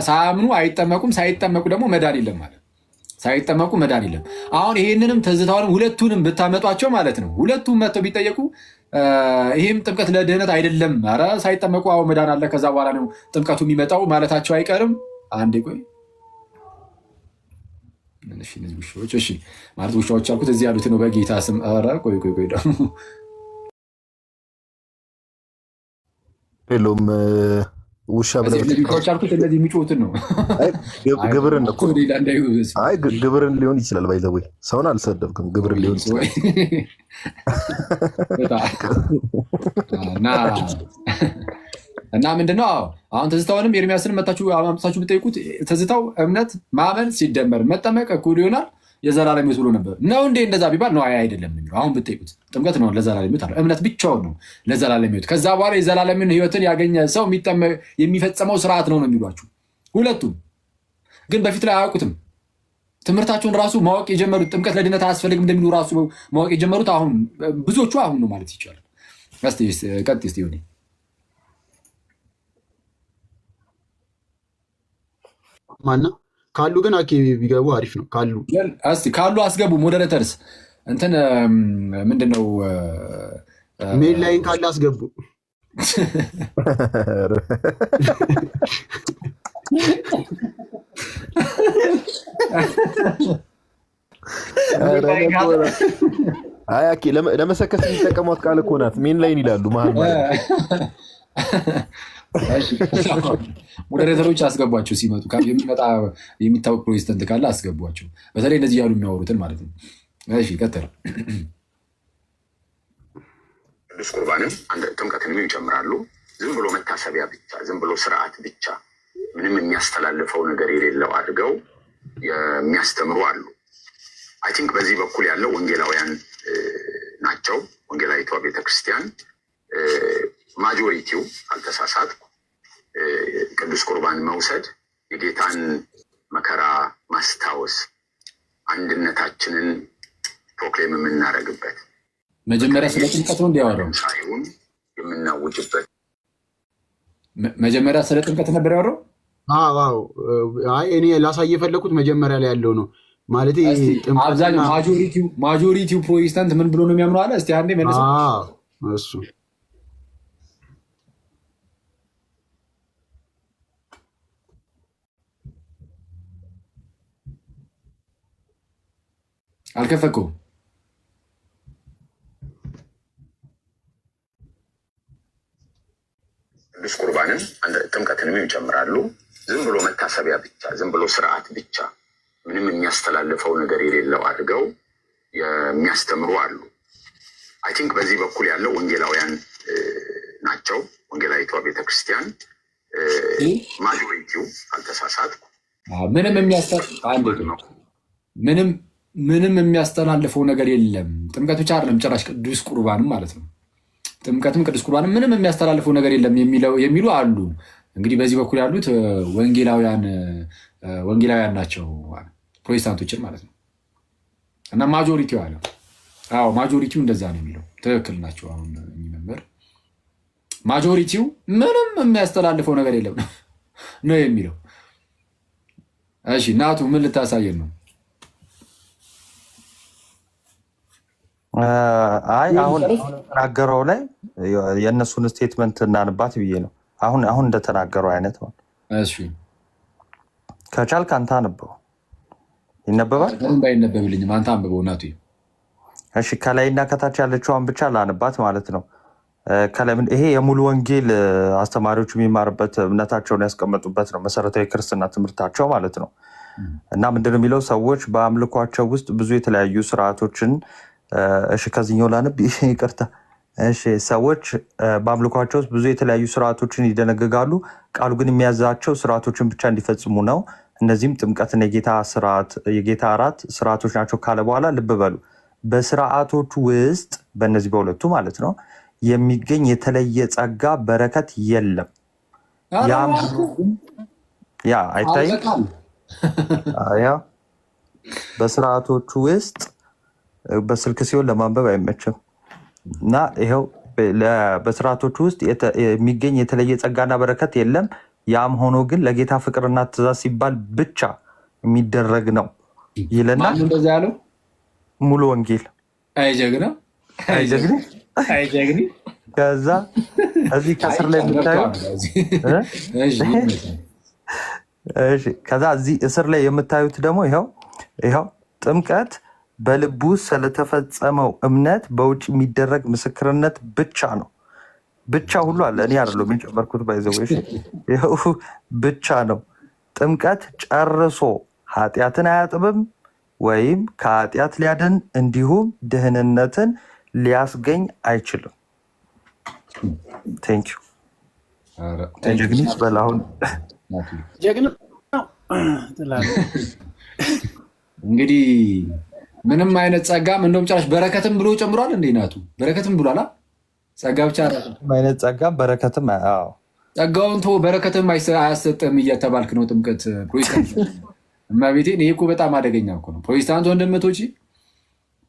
ሳያምኑ አይጠመቁም፣ ሳይጠመቁ ደግሞ መዳን የለም ማለት ሳይጠመቁ መዳን የለም። አሁን ይሄንንም ትዝታውንም ሁለቱንም ብታመጧቸው ማለት ነው ሁለቱም መጥተው ቢጠየቁ ይህም ጥምቀት ለድህነት አይደለም፣ ኧረ ሳይጠመቁ አሁን መዳን አለ ከዛ በኋላ ነው ጥምቀቱ የሚመጣው ማለታቸው አይቀርም። አንዴ ቆይ እነዚህ ውሾች እሺ ማለት ውሻዎች አልኩት እዚህ ያሉት ነው በጌታ ስም። ኧረ ቆይ ደግሞ ሄሎም ውሻ ብለውዎች አልኩት እነዚህ የሚጮሁትን ነው። ግብርን እኮ አይ ግብርን ሊሆን ይችላል። ባይዘዌ ሰውን አልሰደብክም፣ ግብርን ሊሆን ይችላል። እና ምንድነው አሁን ትዝታውንም ኤርሚያስንም መታችሁ አማምጣችሁ ብጠይቁት ትዝታው እምነት ማመን ሲደመር መጠመቅ እኩል ይሆናል የዘላለም ሕይወት ብሎ ነበር ነው እንዴ? እንደዛ ቢባል ነው አይደለም የሚለው። አሁን ብጠይቁት ጥምቀት ነው ለዘላለም ሕይወት አለ፣ እምነት ብቻውን ነው ለዘላለም ሕይወት። ከዛ በኋላ የዘላለምን ሕይወትን ያገኘ ሰው የሚፈጸመው ስርዓት ነው የሚሏችሁ ሁለቱም። ግን በፊት ላይ አያውቁትም። ትምህርታቸውን ራሱ ማወቅ የጀመሩት ጥምቀት ለድነት አያስፈልግም እንደሚሉ ራሱ ማወቅ የጀመሩት አሁን ብዙዎቹ አሁን ነው ማለት ይቻላል። ቀጥይ እስኪ ሆኔ ማነው ካሉ ግን አኬ ቢገቡ አሪፍ ነው። ካሉ አስገቡ። ሞዴሬተርስ እንትን ምንድነው ሜል ላይን ካለ አስገቡ። አይ አኬ ለመሰከስ የሚጠቀሟት ቃል እኮ ናት። ሜን ላይን ይላሉ መሀል ሞዴሬተሮች አስገቧቸው። ሲመጡ የሚመጣ የሚታወቅ ፕሮቴስታንት ካለ አስገቧቸው። በተለይ እነዚህ ያሉ የሚያወሩትን ማለት ነው። እሺ ቀጥል። ቅዱስ ቁርባንን ጥምቀትን ይጨምራሉ። ዝም ብሎ መታሰቢያ ብቻ፣ ዝም ብሎ ስርዓት ብቻ ምንም የሚያስተላልፈው ነገር የሌለው አድርገው የሚያስተምሩ አሉ። አይ ቲንክ በዚህ በኩል ያለው ወንጌላውያን ናቸው። ወንጌላዊቷ ቤተክርስቲያን ማጆሪቲው አልተሳሳት ቅዱስ ቁርባን መውሰድ የጌታን መከራ ማስታወስ፣ አንድነታችንን ፕሮክሌም የምናደርግበት መጀመሪያ ስለ ጥምቀት ነው እንዲያወራው ሳይሆን የምናውጅበት መጀመሪያ ስለ ጥምቀት ነበር ያወራው። አይ እኔ ላሳይ የፈለኩት መጀመሪያ ላይ ያለው ነው ማለት አብዛኛው ማጆሪቲው ፕሮቴስታንት ምን ብሎ ነው የሚያምነው አለ። እስቲ አንዴ መልስ እሱ አልከፈኩም። ቅዱስ ቁርባንን ጥምቀትንም ይጨምራሉ። ዝም ብሎ መታሰቢያ ብቻ፣ ዝም ብሎ ስርዓት ብቻ ምንም የሚያስተላልፈው ነገር የሌለው አድርገው የሚያስተምሩ አሉ። አይ ቲንክ በዚህ በኩል ያለው ወንጌላውያን ናቸው። ወንጌላዊቷ ቤተክርስቲያን ማጆሪቲው አልተሳሳት ምንም የሚያስተላልፈው ነገር የለም። ጥምቀት ብቻ አይደለም ጭራሽ ቅዱስ ቁርባንም ማለት ነው። ጥምቀትም ቅዱስ ቁርባንም ምንም የሚያስተላልፈው ነገር የለም የሚሉ አሉ። እንግዲህ በዚህ በኩል ያሉት ወንጌላውያን ናቸው፣ ፕሮቴስታንቶችን ማለት ነው። እና ማጆሪቲው አለ። አዎ ማጆሪቲው እንደዛ ነው የሚለው። ትክክል ናቸው። አሁን የሚመምር ማጆሪቲው ምንም የሚያስተላልፈው ነገር የለም ነው የሚለው። እሺ ናቱ ምን ልታሳየን ነው? አይ አሁን ተናገረው ላይ የእነሱን ስቴትመንት እናንባት ብዬ ነው። አሁን እንደተናገረው አይነት ነው። እሺ ከቻልክ አንተ አንብበው። ይነበባል? ባይነበብልኝም አንተ አንብበው ናቱ። እሺ ከላይና ከታች ያለችውን ብቻ ላንባት ማለት ነው። ይሄ የሙሉ ወንጌል አስተማሪዎች የሚማርበት እምነታቸውን ያስቀመጡበት ነው፣ መሰረታዊ ክርስትና ትምህርታቸው ማለት ነው። እና ምንድነው የሚለው ሰዎች በአምልኳቸው ውስጥ ብዙ የተለያዩ ስርዓቶችን እሺ ከዚህኛው ላነብ ይቅርታ። እሺ ሰዎች በአምልኳቸው ውስጥ ብዙ የተለያዩ ስርዓቶችን ይደነግጋሉ። ቃሉ ግን የሚያዛቸው ስርዓቶችን ብቻ እንዲፈጽሙ ነው። እነዚህም ጥምቀትና የጌታ እራት ስርዓቶች ናቸው ካለ በኋላ ልብ በሉ፣ በስርዓቶቹ ውስጥ በእነዚህ በሁለቱ ማለት ነው የሚገኝ የተለየ ጸጋ በረከት የለም። ያ አይታይም። በስርዓቶቹ ውስጥ በስልክ ሲሆን ለማንበብ አይመችም እና ይኸው በስርዓቶቹ ውስጥ የሚገኝ የተለየ ጸጋና በረከት የለም። ያም ሆኖ ግን ለጌታ ፍቅርና ትእዛዝ ሲባል ብቻ የሚደረግ ነው ይልና እንደዛ ያለው ሙሉ ወንጌል አይጀግና አይጀግኒ ከዛ እዚህ ከስር ላይ የምታዩት ከዛ እዚህ እስር ላይ የምታዩት ደግሞ ይኸው ጥምቀት በልቡ ስለተፈጸመው እምነት በውጭ የሚደረግ ምስክርነት ብቻ ነው። ብቻ ሁሉ አለ፣ እኔ አይደለሁም የጨመርኩት። ባይዘው ይኸው ብቻ ነው። ጥምቀት ጨርሶ ኃጢአትን አያጥብም ወይም ከኃጢአት ሊያድን እንዲሁም ድህንነትን ሊያስገኝ አይችልም። ቴንክ ዩ ጀግኒስ በላሁን ጀግና እንግዲህ ምንም አይነት ጸጋም እንደውም ጭራሽ በረከትም ብሎ ጨምሯል። እንዴ ናቱ በረከትም ብሏላ። ጸጋ ብቻ አይነት ጸጋም በረከትም ጸጋውን ቶ በረከትም አያሰጥም እያተባልክ ነው። ጥምቀት ፕሮቴስታንት እማቤቴን፣ ይሄ እኮ በጣም አደገኛ እኮ ነው። ፕሮቴስታንት ወንድምቶች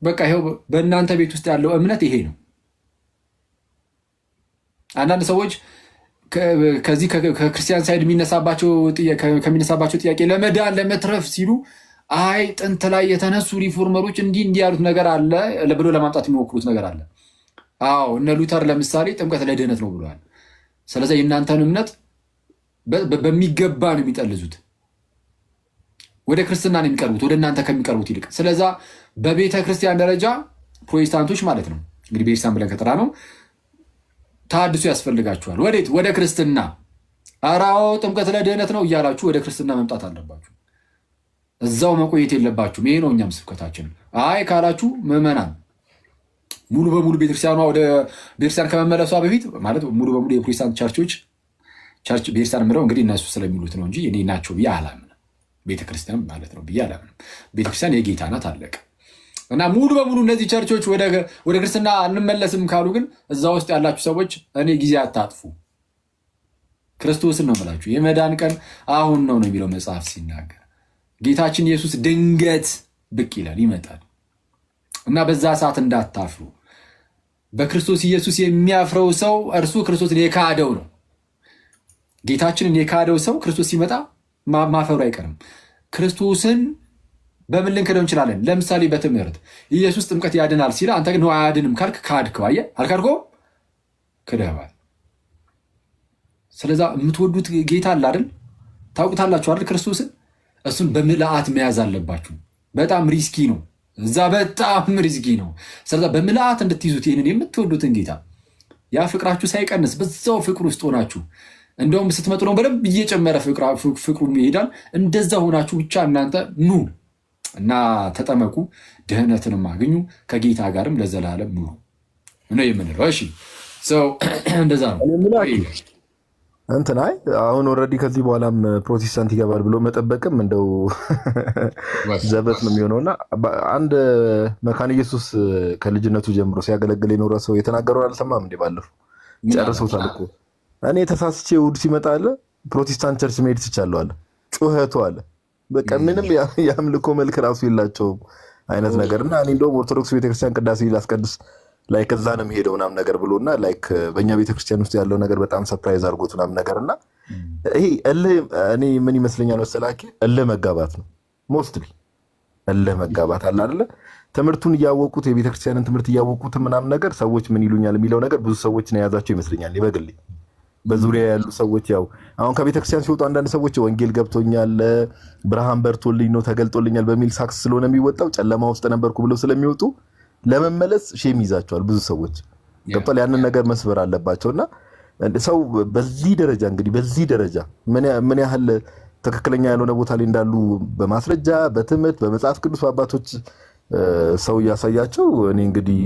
በቃ ይኸው በእናንተ ቤት ውስጥ ያለው እምነት ይሄ ነው። አንዳንድ ሰዎች ከዚህ ከክርስቲያን ሳይድ ከሚነሳባቸው ጥያቄ ለመዳን ለመትረፍ ሲሉ አይ ጥንት ላይ የተነሱ ሪፎርመሮች እንዲህ ያሉት ነገር አለ ብሎ ለማምጣት የሚሞክሩት ነገር አለ። አዎ እነ ሉተር ለምሳሌ ጥምቀት ለድህነት ነው ብለዋል። ስለዚህ የእናንተን እምነት በሚገባ ነው የሚጠልዙት። ወደ ክርስትና ነው የሚቀርቡት ወደ እናንተ ከሚቀርቡት ይልቅ። ስለዛ በቤተ ክርስቲያን ደረጃ ፕሮቴስታንቶች ማለት ነው እንግዲህ ቤተክርስቲያን ብለን ከጠራ ነው ታድሱ ያስፈልጋችኋል። ወዴት? ወደ ክርስትና። አራው ጥምቀት ለድህነት ነው እያላችሁ ወደ ክርስትና መምጣት አለባችሁ። እዛው መቆየት የለባችሁም። ይሄ ነው እኛም ስብከታችን። አይ ካላችሁ ምዕመናን ሙሉ በሙሉ ቤተክርስቲያኗ ወደ ቤተክርስቲያን ከመመለሷ በፊት ማለት ሙሉ በሙሉ የፕሮቴስታንት ቸርች ቤተክርስቲያን ምለው እንግዲህ እነሱ ስለሚሉት ነው እንጂ እኔ ናቸው ብዬ አላምንም። ቤተክርስቲያን ማለት ነው ብዬ አላምንም። ቤተክርስቲያን የጌታ ናት፣ አለቀ። እና ሙሉ በሙሉ እነዚህ ቸርቾች ወደ ክርስትና እንመለስም ካሉ ግን እዛ ውስጥ ያላችሁ ሰዎች እኔ ጊዜ አታጥፉ። ክርስቶስን ነው የምላችሁ። የመዳን ቀን አሁን ነው የሚለው መጽሐፍ ሲናገር። ጌታችን ኢየሱስ ድንገት ብቅ ይላል፣ ይመጣል እና በዛ ሰዓት እንዳታፍሩ። በክርስቶስ ኢየሱስ የሚያፍረው ሰው እርሱ ክርስቶስን የካደው ነው። ጌታችንን የካደው ሰው ክርስቶስ ሲመጣ ማፈሩ አይቀርም። ክርስቶስን በምን ልንክደው እንችላለን? ለምሳሌ በትምህርት ኢየሱስ ጥምቀት ያድናል ሲል አንተ ግን አያድንም ካልክ ካድክ። አየህ፣ አልካድከውም፣ ክደዋል። ስለዛ የምትወዱት ጌታ አለ አይደል? ታውቁታላችሁ አይደል? ክርስቶስን እሱን በምልአት መያዝ አለባችሁ። በጣም ሪስኪ ነው፣ እዛ በጣም ሪስኪ ነው። ስለዛ በምልአት እንድትይዙት ይህንን የምትወዱትን ጌታ ያ ፍቅራችሁ ሳይቀንስ በዛው ፍቅር ውስጥ ሆናችሁ እንደውም ስትመጡ ነው በደንብ እየጨመረ ፍቅሩ ይሄዳል። እንደዛ ሆናችሁ ብቻ እናንተ ኑ እና ተጠመቁ፣ ድህነትንም አግኙ፣ ከጌታ ጋርም ለዘላለም ኑሩ ነው የምንለው። እሺ እንደዛ ነው እንትን። አይ አሁን ኦልሬዲ ከዚህ በኋላም ፕሮቴስታንት ይገባል ብሎ መጠበቅም እንደው ዘበት ነው የሚሆነውና አንድ መካነ ኢየሱስ ከልጅነቱ ጀምሮ ሲያገለግል የኖረ ሰው የተናገረውን አልሰማም እንዴ? ባለፈው ጨርሰውታል እኮ። እኔ ተሳስቼ እሑድ ሲመጣ አለ ፕሮቴስታንት ቸርች መሄድ ትቻለሁ አለ። ጩኸቱ አለ በቃ ምንም የአምልኮ መልክ ራሱ የላቸውም አይነት ነገር እና እኔ እንደውም ኦርቶዶክስ ቤተክርስቲያን ቅዳሴ ላስቀድስ ላይክ እዛ ነው የሚሄደው ምናምን ነገር ብሎና ላይክ በእኛ ቤተክርስቲያን ውስጥ ያለው ነገር በጣም ሰርፕራይዝ አድርጎት ምናምን ነገር እና ይሄ እኔ ምን ይመስለኛል መሰላኪ መጋባት ነው። ሞስትሊ መጋባት አለ አይደለ? ትምህርቱን እያወቁት የቤተክርስቲያንን ትምህርት እያወቁት ምናምን ነገር ሰዎች ምን ይሉኛል የሚለው ነገር ብዙ ሰዎችን የያዛቸው ይመስለኛል። ይበግል በዙሪያ ያሉ ሰዎች ያው አሁን ከቤተክርስቲያን ሲወጡ አንዳንድ ሰዎች ወንጌል ገብቶኛል፣ ብርሃን በርቶልኝ ነው ተገልጦልኛል በሚል ሳክስ ስለሆነ የሚወጣው ጨለማ ውስጥ ነበርኩ ብለው ስለሚወጡ ለመመለስ ሼም ይዛቸዋል ብዙ ሰዎች ገብቷል። ያንን ነገር መስበር አለባቸውና ሰው በዚህ ደረጃ እንግዲህ በዚህ ደረጃ ምን ያህል ትክክለኛ ያልሆነ ቦታ ላይ እንዳሉ በማስረጃ በትምህርት በመጽሐፍ ቅዱስ አባቶች ሰው እያሳያቸው እኔ እንግዲህ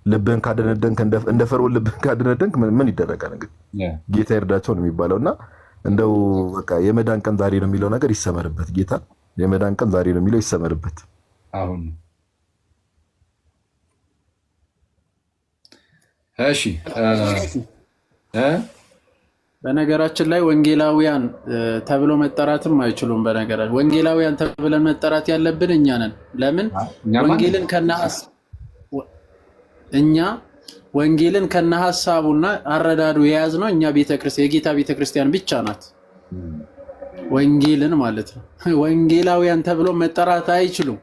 ልብህን ካደነደንክ እንደ ፈርዖን ልብህን ካደነደንክ ምን ይደረጋል? እንግዲህ ጌታ ይርዳቸው ነው የሚባለው። እና እንደው በቃ የመዳን ቀን ዛሬ ነው የሚለው ነገር ይሰመርበት። ጌታ የመዳን ቀን ዛሬ ነው የሚለው ይሰመርበት። አሁን እሺ በነገራችን ላይ ወንጌላውያን ተብሎ መጠራትም አይችሉም። በነገራችን ወንጌላውያን ተብለን መጠራት ያለብን እኛ ነን። ለምን ወንጌልን ከነ ሐሳቡና አረዳዱ የያዝነው እኛ ቤተክርስቲያን የጌታ ቤተክርስቲያን ብቻ ናት። ወንጌልን ማለት ነው። ወንጌላውያን ተብሎ መጠራት አይችሉም።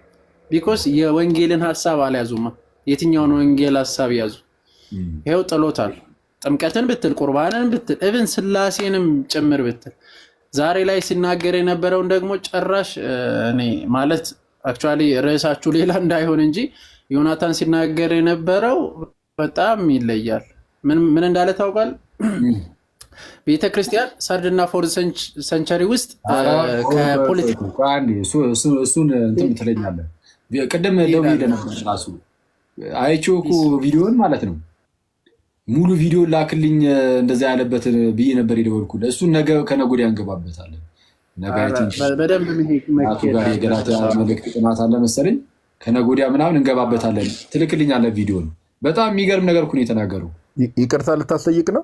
ቢኮዝ የወንጌልን ሐሳብ አልያዙማ። የትኛውን ወንጌል ሐሳብ ያዙ? ይሄው ጥሎታል። ጥምቀትን ብትል ቁርባንን ብትል እብን ስላሴንም ጭምር ብትል ዛሬ ላይ ሲናገር የነበረውን ደግሞ ጭራሽ እኔ ማለት አክቹዋሊ ርዕሳችሁ ሌላ እንዳይሆን እንጂ ዮናታን ሲናገር የነበረው በጣም ይለያል። ምን እንዳለ ታውቃል? ቤተክርስቲያን ሰርድና ፎርዝ ሰንቸሪ ውስጥ ከፖለቲካ እሱን እንትን ትለኛለህ። ቅድም ደውዬ ነበር ራሱ አይቼው እኮ ቪዲዮን ማለት ነው ሙሉ ቪዲዮ ላክልኝ እንደዛ ያለበትን ብዬ ነበር የደወልኩልህ። እሱን ነገ ከነገ ወዲያ እንገባበታለን። ነገ በደንብ ጋር የገላትያ መልእክት ጥናት አለ መሰለኝ። ከነገ ወዲያ ምናምን እንገባበታለን። ትልክልኛለህ ቪዲዮን። በጣም የሚገርም ነገር እኮ ነው የተናገሩ። ይቅርታ ልታስጠይቅ ነው?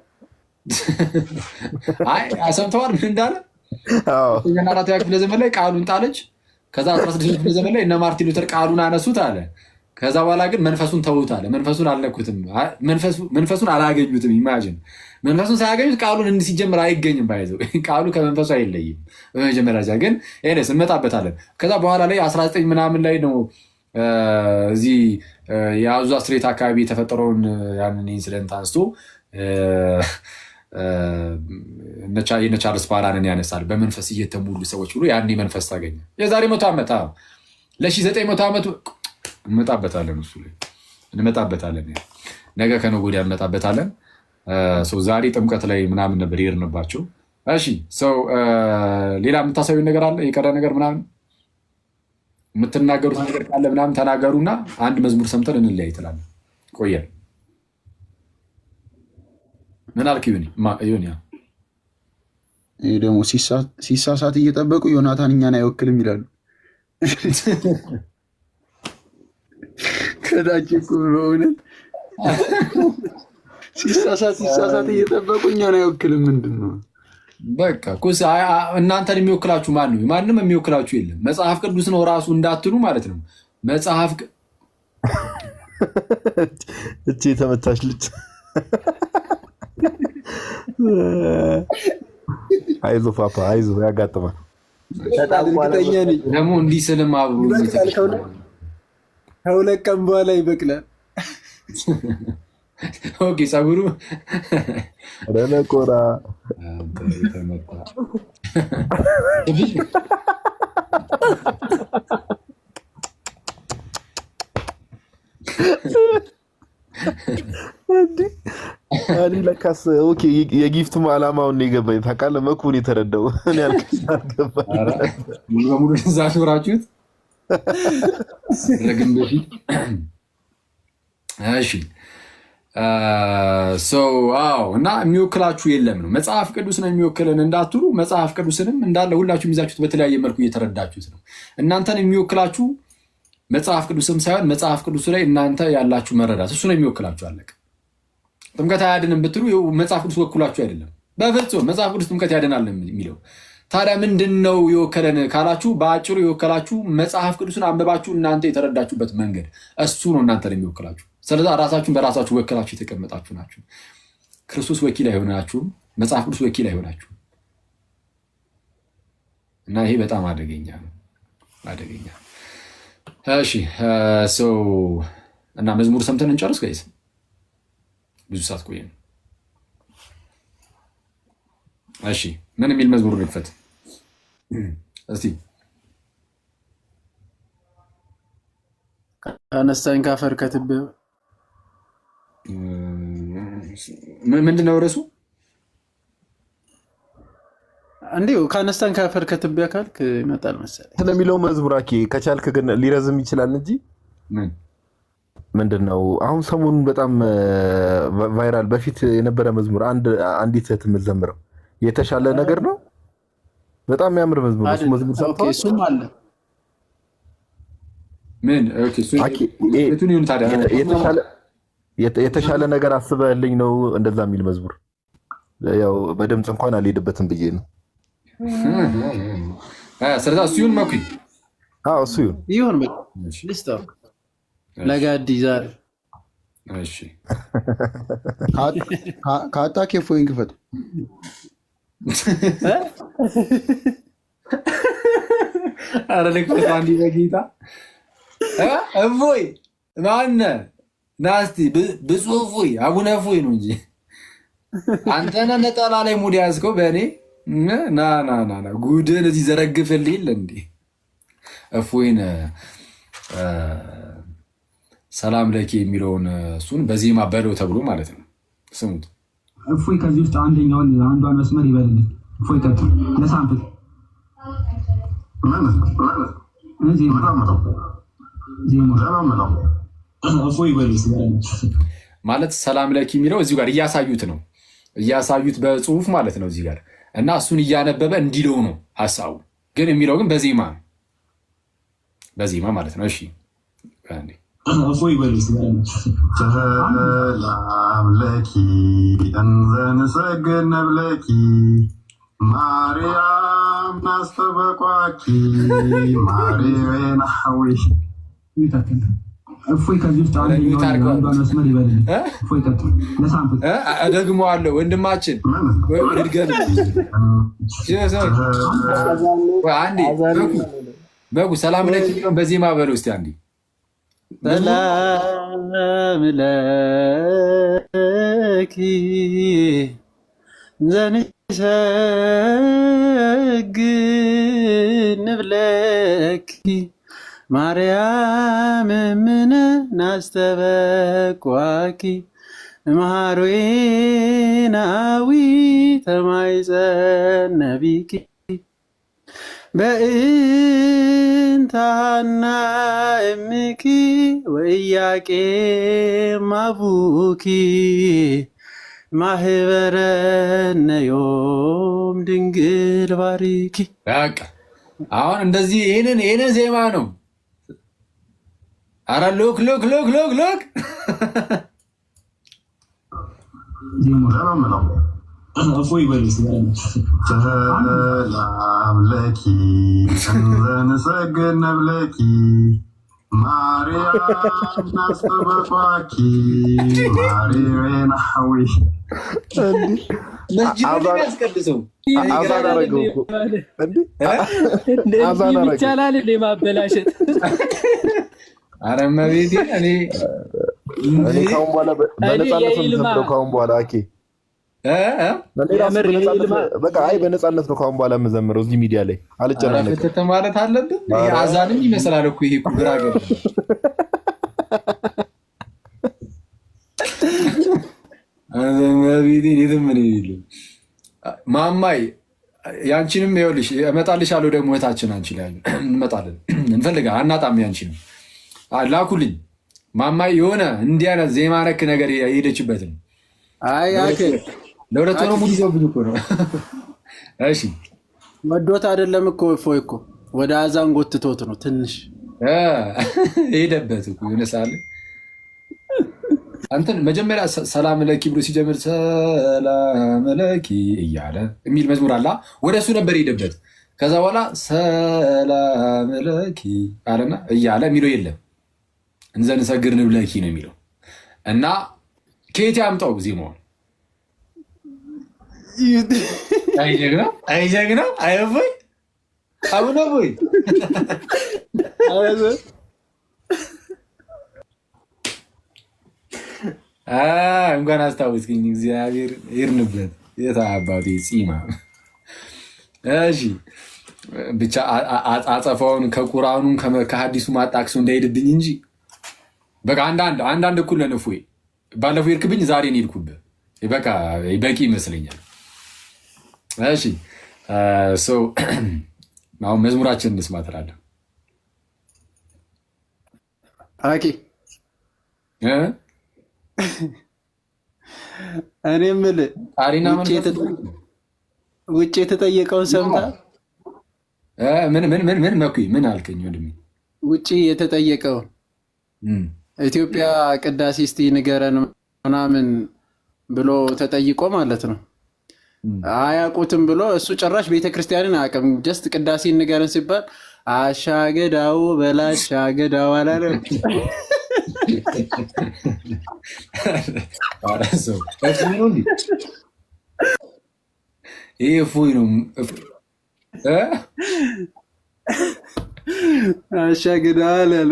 አይ ሰምተዋል ምን እንዳለ? አራተኛ ክፍለ ዘመን ላይ ቃሉን ጣለች። ከዛ 16 ክፍለ ዘመን ላይ እነ ማርቲን ሉተር ቃሉን አነሱት አለ። ከዛ በኋላ ግን መንፈሱን ተውት አለ። መንፈሱን አልነኩትም፣ መንፈሱን አላገኙትም። ኢማጂን መንፈሱን ሳያገኙት ቃሉን እንዲህ ሲጀምር አይገኝም። ባይዘው ቃሉ ከመንፈሱ አይለይም። በመጀመሪያ ግን ኤነስ እንመጣበታለን። ከዛ በኋላ ላይ 19 ምናምን ላይ ነው እዚህ የአዙዛ ስትሬት አካባቢ የተፈጠረውን ያንን ኢንሲደንት አንስቶ የነ ቻርልስ ፓራንን ያነሳል። በመንፈስ እየተሞሉ ሰዎች ብሎ ያኔ መንፈስ ታገኘ። የዛሬ 100 ዓመት ለ900 ዓመቱ እንመጣበታለን። እሱ ላይ እንመጣበታለን። ነገ ከነገ ወዲያ እንመጣበታለን። ዛሬ ጥምቀት ላይ ምናምን ነበር የሄድንባቸው። እሺ ሰው ሌላ የምታሳዩ ነገር አለ? የቀረ ነገር ምናምን የምትናገሩት ነገር ካለ ምናምን ተናገሩና አንድ መዝሙር ሰምተን እንለያይ ትላለህ። ቆየን። ምን አልክ? ይሁን ያ ይህ ደግሞ ሲሳሳት እየጠበቁ ዮናታን እኛን አይወክልም ይላሉ። ከታች እኮ በእውነት ሲሳሳት እየጠበቁ እኛን አይወክልም። ምንድን ነው በቃ እናንተን የሚወክላችሁ ማን ነው? ማንም የሚወክላችሁ የለም። መጽሐፍ ቅዱስ ነው ራሱ እንዳትሉ ማለት ነው። መጽሐፍ እቺ የተመታች ልጅ አይዞ ፓፓ አይዞ፣ ያጋጥማል። ደግሞ እንዲህ ስልም አብሮ ከሁለት ቀን በኋላ ይበቅላል። ኦኬ ጸጉሩ ረነቆራ እኔ ለካስ ኦኬ የጊፍቱም ዓላማውን የገባኝ ታውቃለህ። መኩን የተረዳው እኔ አልገባኝ። ሙሉ በሙሉ እዛ ኖራችሁት ረግም በፊት እሺ እና የሚወክላችሁ የለም ነው። መጽሐፍ ቅዱስ ነው የሚወክልን እንዳትሉ፣ መጽሐፍ ቅዱስንም እንዳለ ሁላችሁም ይዛችሁት በተለያየ መልኩ እየተረዳችሁት ነው። እናንተን የሚወክላችሁ መጽሐፍ ቅዱስም ሳይሆን መጽሐፍ ቅዱሱ ላይ እናንተ ያላችሁ መረዳት እሱ ነው የሚወክላችሁ። አለቀ። ጥምቀት አያድንም ብትሉ መጽሐፍ ቅዱስ ወክሏችሁ አይደለም፣ በፍጹም መጽሐፍ ቅዱስ ጥምቀት ያድናል የሚለው። ታዲያ ምንድን ነው የወከለን ካላችሁ፣ በአጭሩ የወከላችሁ መጽሐፍ ቅዱስን አንብባችሁ እናንተ የተረዳችሁበት መንገድ እሱ ነው እናንተን የሚወክላችሁ። ስለዛ ራሳችሁን በራሳችሁ ወክላችሁ የተቀመጣችሁ ናችሁ። ክርስቶስ ወኪል አይሆናችሁም፣ መጽሐፍ ቅዱስ ወኪል አይሆናችሁም። እና ይሄ በጣም አደገኛ ነው፣ አደገኛ። እሺ እና መዝሙር ሰምተን እንጨርስ ጋይስ፣ ብዙ ሰዓት ቆየን። እሺ ምን የሚል መዝሙር ንክፈት እስቲ? አነሳኝ ካፈር ከትቢያ ምንድን ነው ርዕሱ? እንዲሁ ካነሳን ካፈር ከትቢያ ካልክ ይመጣል መሰለኝ ስለሚለው መዝሙር ከቻልክ ግን ሊረዝም ይችላል እንጂ ምንድን ነው አሁን ሰሞኑን በጣም ቫይራል በፊት የነበረ መዝሙር አንዲት እህት የምትዘምረው የተሻለ ነገር ነው። በጣም የሚያምር መዝሙር ነው። እሱ መዝሙር ሰምተዋል? እሱም አለ ምን የተሻለ ነገር አስበህልኝ ነው እንደዛ የሚል መዝሙር። ያው በድምፅ እንኳን አልሄድበትም ብዬ ነው። ስለዚህ እሱ ይሁን መኩኝ። እሱ ይሁን ልስጠው ለጋዲ ዛሬ። እሺ ከአጣ ኬፎይን ክፈት። አረ ልክፈት አንዲ በጌታ እፎይ ማነህ? ናስቲ ብፁዕ እፎይ አቡነ እፎይ ነው እንጂ አንተና ነጠላ ላይ ሙድ ያዝከው በእኔ ና ጉድን እዚህ ዘረግፍልህ የለ እንዴ? እፎይን ሰላም ለኪ የሚለውን እሱን በዜማ በለው ተብሎ ማለት ነው። ስሙት። እፎይ ከዚህ ውስጥ አንዷን መስመር ይበልልኝ። እፎይ ቀጥል። ለሳምፕል ማለት ሰላም ለኪ የሚለው እዚሁ ጋር እያሳዩት ነው፣ እያሳዩት በጽሁፍ ማለት ነው እዚህ ጋር እና እሱን እያነበበ እንዲለው ነው ሀሳቡ። ግን የሚለው ግን በዜማ ነው፣ በዜማ ማለት ነው። እሺ ሰላም ለኪ እንዘንሰግድ ነብለኪ ማርያም ናስተበቋኪ ማርያም ሐዊ እፎይ ከዚህ ውስጥ አንዷን መስመር ይበልልኝ። እፎይ ቀጥል። ለሳምፕል እደግመዋለሁ ወንድማችን ድገም አንዴ በጉ ሰላም ለኪ በዜማ በለው እስቲ አንዴ። ሰላም ለኪ ዘንሰግድ ንብለኪ ማርያም እምነ ናስተበቋኪ ማርዌናዊ ተማይጸነቢኪ በእንታና እምኪ ወኢያቄም አቡኪ ማህበረነ ዮም ድንግል ባሪኪ። በቃ አሁን እንደዚህ ይህንን ዜማ ነው። አረ ሎክ ሰላም ለኪ እንዘንሰግድ ነብለኪ ማርያም ናስተበቋኪ ማርያም ሐዊ ይቻላል ማበላሸት። አረ መቤቴ እኔ ካሁን በኋላ በነፃነት ነው የምዘምረው። ካሁን በኋላ በነፃነት ነው ካሁን በኋላ የምዘምረው እዚህ ሚዲያ ላይ አልጨናነቅም ማለት አለብን። አዛንም ይመስላል እኮ ይሄ ግራ ገባ። ማማይ ያንቺንም ይኸውልሽ እመጣልሻለሁ። ደግሞ እህታችን አንቺ ላይ እንመጣለን እንፈልጋለን፣ አናጣም። ያንቺንም ላኩልኝ ማማይ የሆነ እንዲህ አይነት ዜማ ነክ ነገር የሄደችበትን ለሁለት ሆኖ ሙሉ ይዘውብኝ እኮ ነው። እሺ ወዶት አይደለም እኮ እፎይ እኮ ወደ አዛን ጎትቶት ነው ትንሽ ሄደበት እኮ የሆነ ሳለ አንተን መጀመሪያ ሰላም ለኪ ብሎ ሲጀምር ሰላም ለኪ እያለ የሚል መዝሙር አላ ወደ እሱ ነበር ሄደበት። ከዛ በኋላ ሰላም ለኪ አለና እያለ የሚለው የለም እንዘንሰግድ ንብለኪ ነው የሚለው እና ከየት ያምጣው ዜማውን? አይጀግና አይቦይ አቡነ ቦይ እንኳን አስታወስክኝ። እግዚአብሔር ይርንበት የታባቴ ፂማ። እሺ ብቻ አጸፋውን ከቁርአኑን ከሀዲሱ ማጣቅሱ እንዳይሄድብኝ እንጂ በቃ አንዳንድ እኩል ነን። እፎይ ባለፈው ይርክብኝ ዛሬ ነው ይልኩብህ። በቃ በቂ ይመስለኛል። እሺ አሁን መዝሙራችን እንስማ ትላለህ። እኔ የምልህ ውጭ የተጠየቀውን ሰምተሃል? ምን መኩ ምን አልከኝ ወንድሜ? ውጭ የተጠየቀውን ኢትዮጵያ ቅዳሴ እስቲ ንገረን ምናምን ብሎ ተጠይቆ ማለት ነው። አያውቁትም ብሎ እሱ ጭራሽ ቤተክርስቲያንን አያውቅም። ጀስት ቅዳሴ ንገረን ሲባል አሻገዳው በላሻገዳው አላለም። ይህ እፎይ ነው። አሻገዳው አላሉ።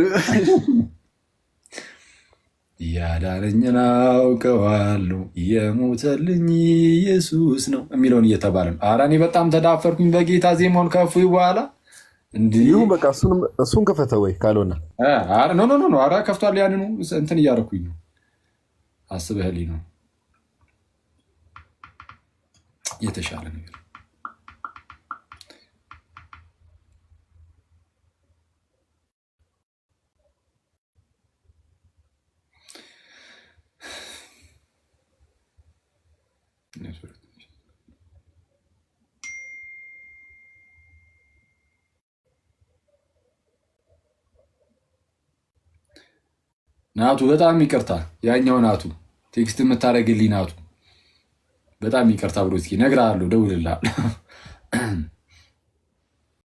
ያዳነኝን አውቀዋለሁ የሞተልኝ ኢየሱስ ነው የሚለውን እየተባለ ነው። ኧረ እኔ በጣም ተዳፈርኩኝ በጌታ ዜማውን ከእፎይ በኋላ እንዲሁ በቃ እሱን ከፈተ ወይ ካልሆነ ኖ ኧረ ከፍቷል። ያንኑ እንትን እያደረኩኝ ነው። አስበህልኝ ነው የተሻለ ነገር ናቱ በጣም ይቅርታ። ያኛው ናቱ ቴክስት የምታደርግልኝ ናቱ በጣም ይቅርታ ብሎ እስኪ እነግርሃለሁ፣ ደውልልሃለሁ።